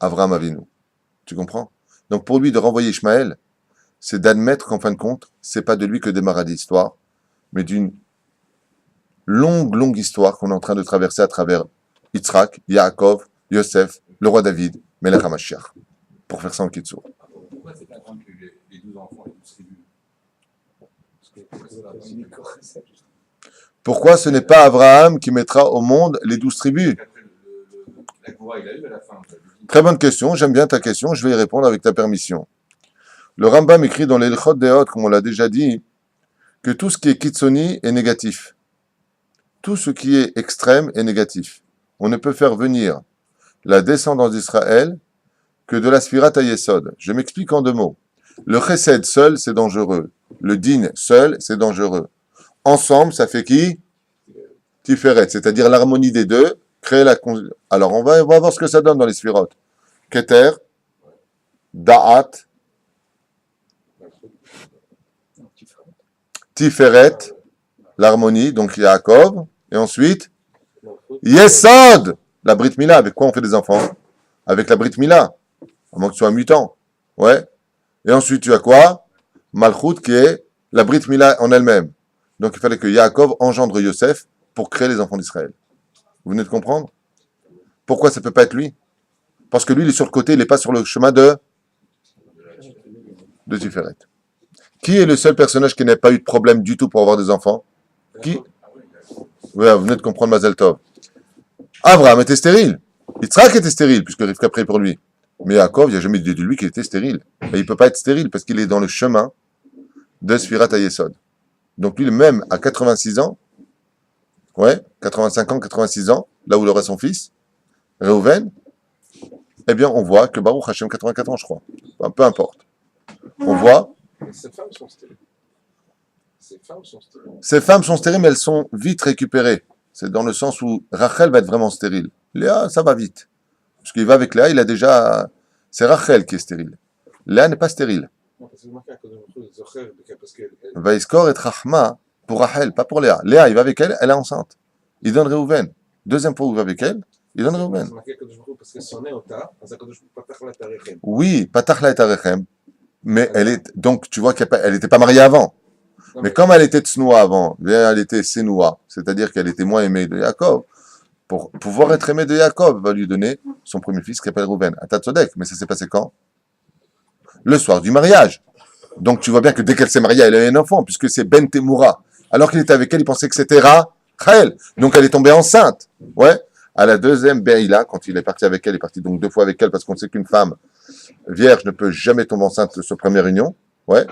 Abraham Avinu. Tu comprends? Donc, pour lui, de renvoyer Ishmaël, c'est d'admettre qu'en fin de compte, c'est pas de lui que démarra l'histoire, mais d'une longue histoire qu'on est en train de traverser à travers Yitzhak, Yaakov, Yosef, le roi David, Melech HaMashiach. Pour faire ça en Kitsour. Pourquoi c'est pas grave que les 12 enfants et 12 tribus? Pourquoi ce n'est pas Abraham qui mettra au monde les 12 tribus? La Goura, il a eu à la fin. Très bonne question, j'aime bien ta question, je vais y répondre avec ta permission. Le Rambam écrit dans l'Elchot Deot, comme on l'a déjà dit, que tout ce qui est Kitsoni est négatif. Tout ce qui est extrême est négatif. On ne peut faire venir la descendance d'Israël que de la Sfirat HaYesod. Je m'explique en 2 mots. Le Chesed seul, c'est dangereux. Le Din seul, c'est dangereux. Ensemble, ça fait qui? Tiferet, c'est-à-dire l'harmonie des deux, créer la... Alors, on va voir ce que ça donne dans les Sfirot. Keter, Da'at, Tiferet, l'harmonie, donc Yaakov, et ensuite, Yesod, la Brit Mila. Avec quoi on fait des enfants? Avec la Brit Mila, à moins que tu sois mutant. Ouais. Et ensuite, tu as quoi? Malchut, qui est la Brit Mila en elle-même. Donc, il fallait que Yaakov engendre Yosef pour créer les enfants d'Israël. Vous venez de comprendre? Pourquoi ça ne peut pas être lui? Parce que lui, il est sur le côté, il n'est pas sur le chemin de Tiferet. Qui est le seul personnage qui n'a pas eu de problème du tout pour avoir des enfants? Qui? Ouais, vous venez de comprendre Mazel Tov. Abraham était stérile. Yitzhak était stérile, puisque Rivka prie pour lui. Mais Yaakov, il n'y a jamais dit de lui qu'il était stérile. Mais il ne peut pas être stérile parce qu'il est dans le chemin de Sfirat HaYesod. Donc lui, même à 86 ans, ouais, 85 ans, 86 ans, là où il aura son fils, Reuven, eh bien, on voit que Baruch Hashem, 84 ans, je crois. Enfin, peu importe. On voit. Mais ces femmes sont stériles. Ces femmes sont stériles, mais elles sont vite récupérées. C'est dans le sens où Rachel va être vraiment stérile. Léa, ça va vite. Parce qu'il va avec Léa, il a déjà... C'est Rachel qui est stérile. Léa n'est pas stérile. Vaïskor et Rachma pour Rachel, pas pour Léa. Léa, il va avec elle, elle est enceinte. Il donne Réhouven. Deuxième fois où il va avec elle, il donne Réhouven. Oui, Patach la et Arechem. Mais elle est... Donc, tu vois qu'elle n'était pas mariée avant. Mais comme elle était Tsnoua avant, elle était Senoua, c'est-à-dire qu'elle était moins aimée de Yaakov, pour pouvoir être aimée de Yaakov, va lui donner son premier fils qui s'appelle Rouven. À Tatsodek, mais ça s'est passé quand? Le soir du mariage. Donc tu vois bien que dès qu'elle s'est mariée, elle a eu un enfant, puisque c'est Ben Temoura. Alors qu'il était avec elle, il pensait que c'était Rachel. Donc elle est tombée enceinte. Ouais. À la deuxième Beïla, quand il est parti avec elle, il est parti donc 2 fois avec elle, parce qu'on sait qu'une femme vierge ne peut jamais tomber enceinte de sa première union. Ouais.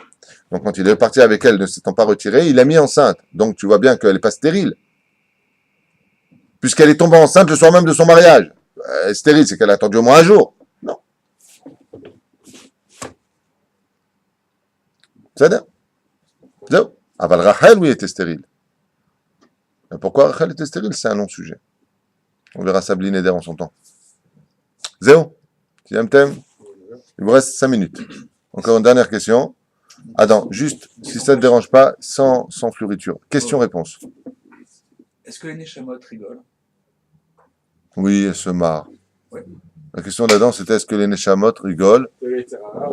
Donc quand il est parti avec elle, ne s'étant pas retiré, il l'a mis enceinte. Donc tu vois bien qu'elle n'est pas stérile. Puisqu'elle est tombée enceinte le soir même de son mariage. Stérile, c'est qu'elle a attendu au moins un jour. Non. C'est ça. Zéro. Aval Rachel, oui, était stérile. Mais pourquoi Rachel était stérile? C'est un non-sujet. On verra ça Blinéder en son temps. Zéro. Sixième thème. Il vous reste 5 minutes. Encore une dernière question. Adam, juste, si ça ne te dérange pas, sans floriture. Question-réponse. Est-ce que les Neshamot rigolent? Oui, elle se marre. Ouais. La question d'Adam, c'était est-ce que les Neshamot rigolent?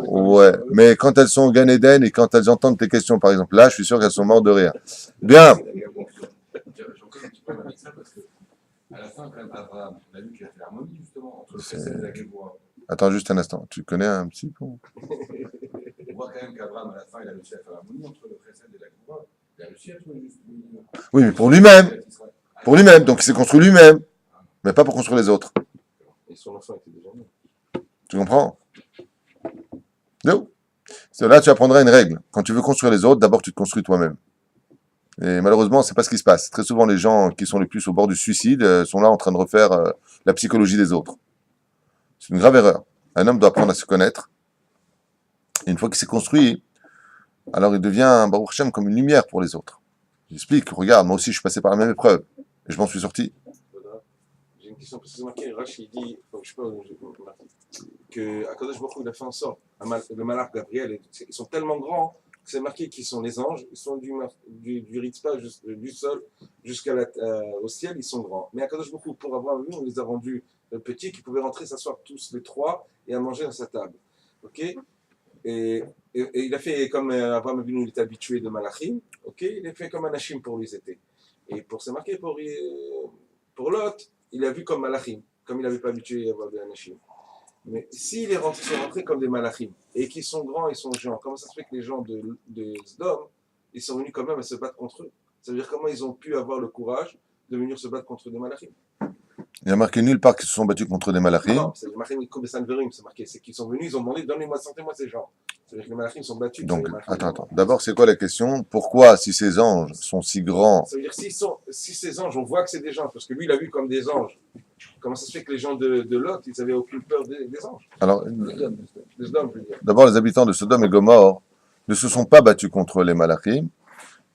Ouais, mais quand elles sont au Gan Eden et quand elles entendent tes questions, par exemple, là, je suis sûr qu'elles sont mortes de rire. Bien. J'en connais un petit peu avec ça parce que, à la fin, quand même, Abraham, on a vu qu'il y a fait l'harmonie, justement, entre le Chesed et la Géboura. Attends juste un instant. Tu connais un petit peu? On voit quand même qu'Abraham, à la fin, il a réussi à faire l'harmonie entre le Chesed et la Géboura. Il a réussi à trouver juste. Oui, mais pour lui-même. Pour lui-même, donc il s'est construit lui-même, mais pas pour construire les autres. Et son enfant était déjà né. Tu comprends? Non. Là, tu apprendras une règle. Quand tu veux construire les autres, d'abord tu te construis toi-même. Et malheureusement, c'est pas ce qui se passe. Très souvent, les gens qui sont les plus au bord du suicide sont là en train de refaire la psychologie des autres. C'est une grave erreur. Un homme doit apprendre à se connaître. Et une fois qu'il s'est construit, alors il devient, Baruch Hashem, comme une lumière pour les autres. J'explique, regarde, moi aussi je suis passé par la même épreuve. Et je m'en suis sorti. J'ai une question, parce que c'est marqué, Rashi il dit, je sais pas, que Akadosh Baruch Hu, il a fait en sorte, le malach Gabriel, ils sont tellement grands que c'est marqué qu'ils sont les anges, ils sont du Ritzpa, du sol jusqu'au ciel, ils sont grands. Mais Akadosh Baruch Hu, pour avoir vu, on les a rendus petits, qu'ils pouvaient rentrer, s'asseoir tous les trois et à manger à sa table. Ok? Et il a fait comme Abraham Avinu, il était habitué de Malachim, ok? Il a fait comme Anashim pour lui, c'était. Et pour c'est marqué pour Lot, il a vu comme Malachim, comme il n'avait pas habitué à avoir des Anashim. Mais s'il est rentré comme des Malachim, et qu'ils sont grands, ils sont géants, comment ça se fait que les gens de Sodome, ils sont venus quand même à se battre contre eux? Ça veut dire comment ils ont pu avoir le courage de venir se battre contre des Malachim? Il y a marqué nulle part qu'ils se sont battus contre des malachim. Non, c'est marqué c'est marqué, c'est qu'ils sont venus, ils ont demandé, donnez-moi, sentez-moi ces gens. C'est-à-dire que les malachim sont battus. Donc, attends. D'abord, c'est quoi la question? Pourquoi, si ces anges sont si grands? Ça veut dire si ces anges, on voit que c'est des anges, parce que lui, il a vu comme des anges. Comment ça se fait que les gens de Lot, ils n'avaient aucune peur des anges? Alors, des hommes, je veux dire. d'abord, les habitants de Sodome et Gomorre ne se sont pas battus contre les malachim.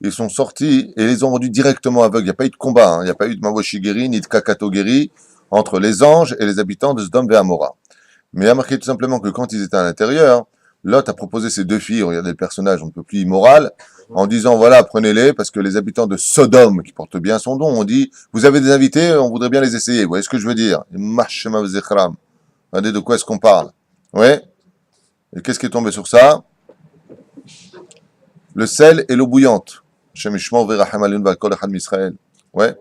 Ils sont sortis et les ont rendus directement aveugles. Il n'y a pas eu de combat, hein. Il n'y a pas eu de Mawoshigeri ni de Kakatogeri entre les anges et les habitants de Sodome et Amora. Mais il y a marqué tout simplement que quand ils étaient à l'intérieur, Lot a proposé ses deux filles, regardez le personnage, on ne peut plus immoral, en disant voilà, prenez-les, parce que les habitants de Sodome, qui portent bien son nom, ont dit vous avez des invités, on voudrait bien les essayer. Vous voyez ce que je veux dire? Regardez de quoi est-ce qu'on parle. Ouais. Et qu'est-ce qui est tombé sur ça? Le sel et l'eau bouillante. Ouais.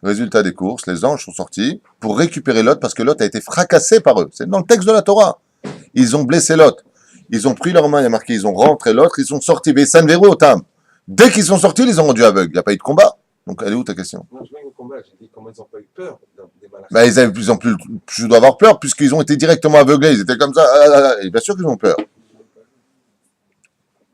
Résultat des courses, les anges sont sortis pour récupérer Lot parce que Lot a été fracassé par eux. C'est dans le texte de la Torah. Ils ont blessé Lot. Ils ont pris leurs mains, il y a marqué, ils ont rentré l'autre, ils sont sortis. Dès qu'ils sont sortis, ils les ont rendus aveugles. Il n'y a pas eu de combat. Donc, elle est où ta question? Non, je veux au combat, j'ai dit comment ils n'ont pas eu peur des malachim. Bah, ils avaient plus en plus, je dois avoir peur puisqu'ils ont été directement aveuglés. Ils étaient comme ça. Et bien sûr qu'ils ont peur.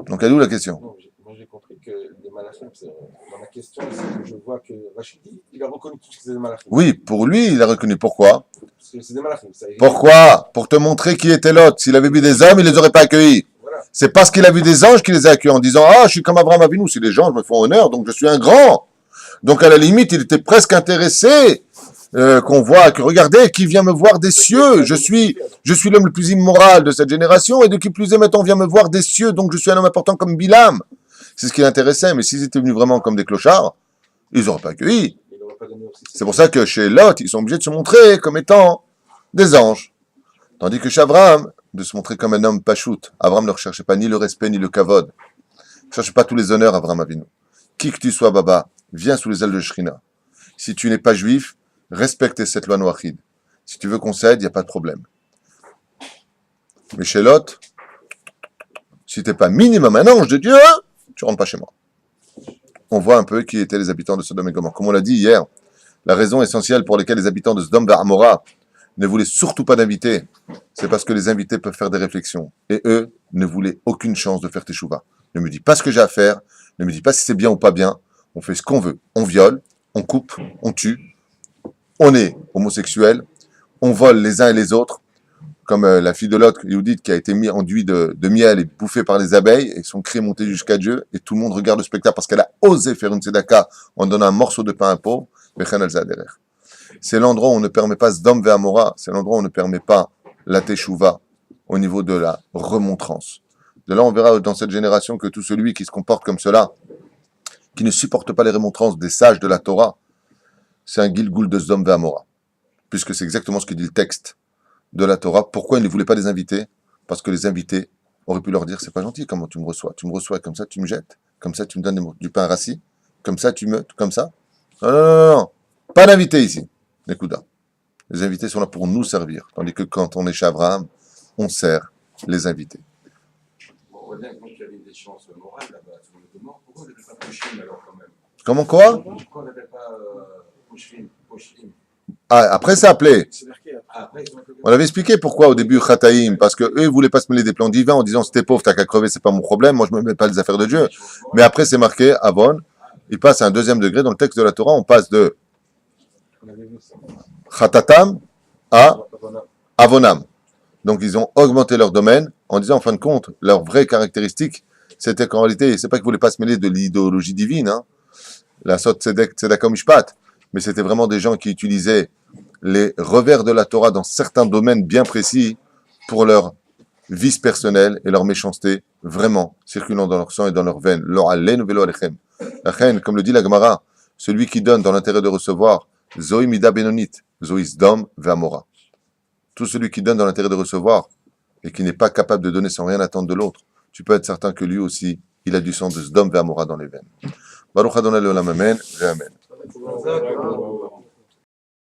Donc, elle est où la question? Non, moi j'ai compris que les malachim, dans la question, c'est que je vois que Rachidi, il a reconnu tout ce que c'est des malachim. Oui, pour lui, il a reconnu. Pourquoi? Parce que c'est des malachim. Pourquoi? Pour te montrer qui était l'autre. S'il avait vu des hommes, il les aurait pas accueillis. Voilà. C'est parce qu'il a vu des anges qu'il les a accueillis en disant ah, je suis comme Abraham Avinu. Si les gens me font honneur, donc je suis un grand. Donc à la limite, il était presque intéressé qu'on voit, que regardez, qui vient me voir des cieux. Je suis l'homme le plus immoral de cette génération et de qui plus est maintenant on vient me voir des cieux. Donc je suis un homme important comme Bilam. C'est ce qui l'intéressait. Mais s'ils étaient venus vraiment comme des clochards, ils n'auraient pas accueilli. C'est pour ça que chez Lot, ils sont obligés de se montrer comme étant des anges. Tandis que chez Abraham, de se montrer comme un homme pachout. Abraham ne recherchait pas ni le respect ni le kavod. Il ne cherchait pas tous les honneurs, Abraham Avinu. Qui que tu sois, Baba, viens sous les ailes de Shrina. Si tu n'es pas juif, respecte cette loi noachide. Si tu veux qu'on s'aide, il n'y a pas de problème. Mais chez Lot, si tu n'es pas minimum un ange de Dieu, tu ne rentres pas chez moi. On voit un peu qui étaient les habitants de Sodome et Gomorrhe. Comme on l'a dit hier, la raison essentielle pour laquelle les habitants de Sodome et Amora ne voulaient surtout pas d'invités, c'est parce que les invités peuvent faire des réflexions. Et eux ne voulaient aucune chance de faire teshuva. Ne me dis pas ce que j'ai à faire, ne me dis pas si c'est bien ou pas bien. On fait ce qu'on veut. On viole, on coupe, on tue, on est homosexuel, on vole les uns et les autres, comme la fille de Lot, Yehudit, qui a été enduite de miel et bouffée par les abeilles, et son cri est monté jusqu'à Dieu, et tout le monde regarde le spectacle parce qu'elle a osé faire une tzedaka en donnant un morceau de pain à un pauvre. C'est l'endroit où on ne permet pas Sdom ve'Amora, c'est l'endroit où on ne permet pas la teshuva au niveau de la remontrance. De là, on verra dans cette génération que tout celui qui se comporte comme cela, qui ne supporte pas les remontrances des sages de la Torah, c'est un Gilgul de Sdom ve'Amora. Puisque c'est exactement ce que dit le texte de la Torah. Pourquoi ils ne voulaient pas les inviter? Parce que les invités auraient pu leur dire, c'est pas gentil comment tu me reçois. Tu me reçois comme ça, tu me jettes. Comme ça, tu me donnes du pain rassis. Comme ça, comme ça. Non. Pas d'invités ici. Écoute, les invités sont là pour nous servir. Tandis que quand on est chez Abraham, on sert les invités. Bon, on voit bien que quand il y avait des chances morales là-bas, sur le Gomorrhe, pourquoi on n'avait pas touché alors quand même? Comment quoi? Pourquoi on n'avait pas Poshlim. Ah, après c'est appelé. C'est marqué après. On avait expliqué pourquoi au début Khataïm, parce que eux ils voulaient pas se mêler des plans divins en disant si t'es pauvre, t'as qu'à crever, c'est pas mon problème, moi je me mêle pas des affaires de Dieu. Mais après c'est marqué Avon, il passe à un deuxième degré dans le texte de la Torah, on passe de On avait vu ça. Khatatam à Voilà. Avonam. Donc ils ont augmenté leur domaine en disant en fin de compte, leur vraie caractéristique, c'était qu'en réalité, c'est pas qu'ils voulaient pas se mêler de l'idéologie divine, hein, la Sot Tzedaka Mishpat, mais c'était vraiment des gens qui utilisaient les revers de la Torah dans certains domaines bien précis pour leur vice personnel et leur méchanceté, vraiment circulant dans leur sang et dans leurs veines. Lo aleinu velo alechem. La haine, comme le dit la Gemara, celui qui donne dans l'intérêt de recevoir, Zoï mida benonit, Zoï sdom ve'amora. Tout celui qui donne dans l'intérêt de recevoir et qui n'est pas capable de donner sans rien attendre de l'autre, tu peux être certain que lui aussi, il a du sang de sdom ve'amora dans les veines. Baruch Adonai leolam amen, ve amen.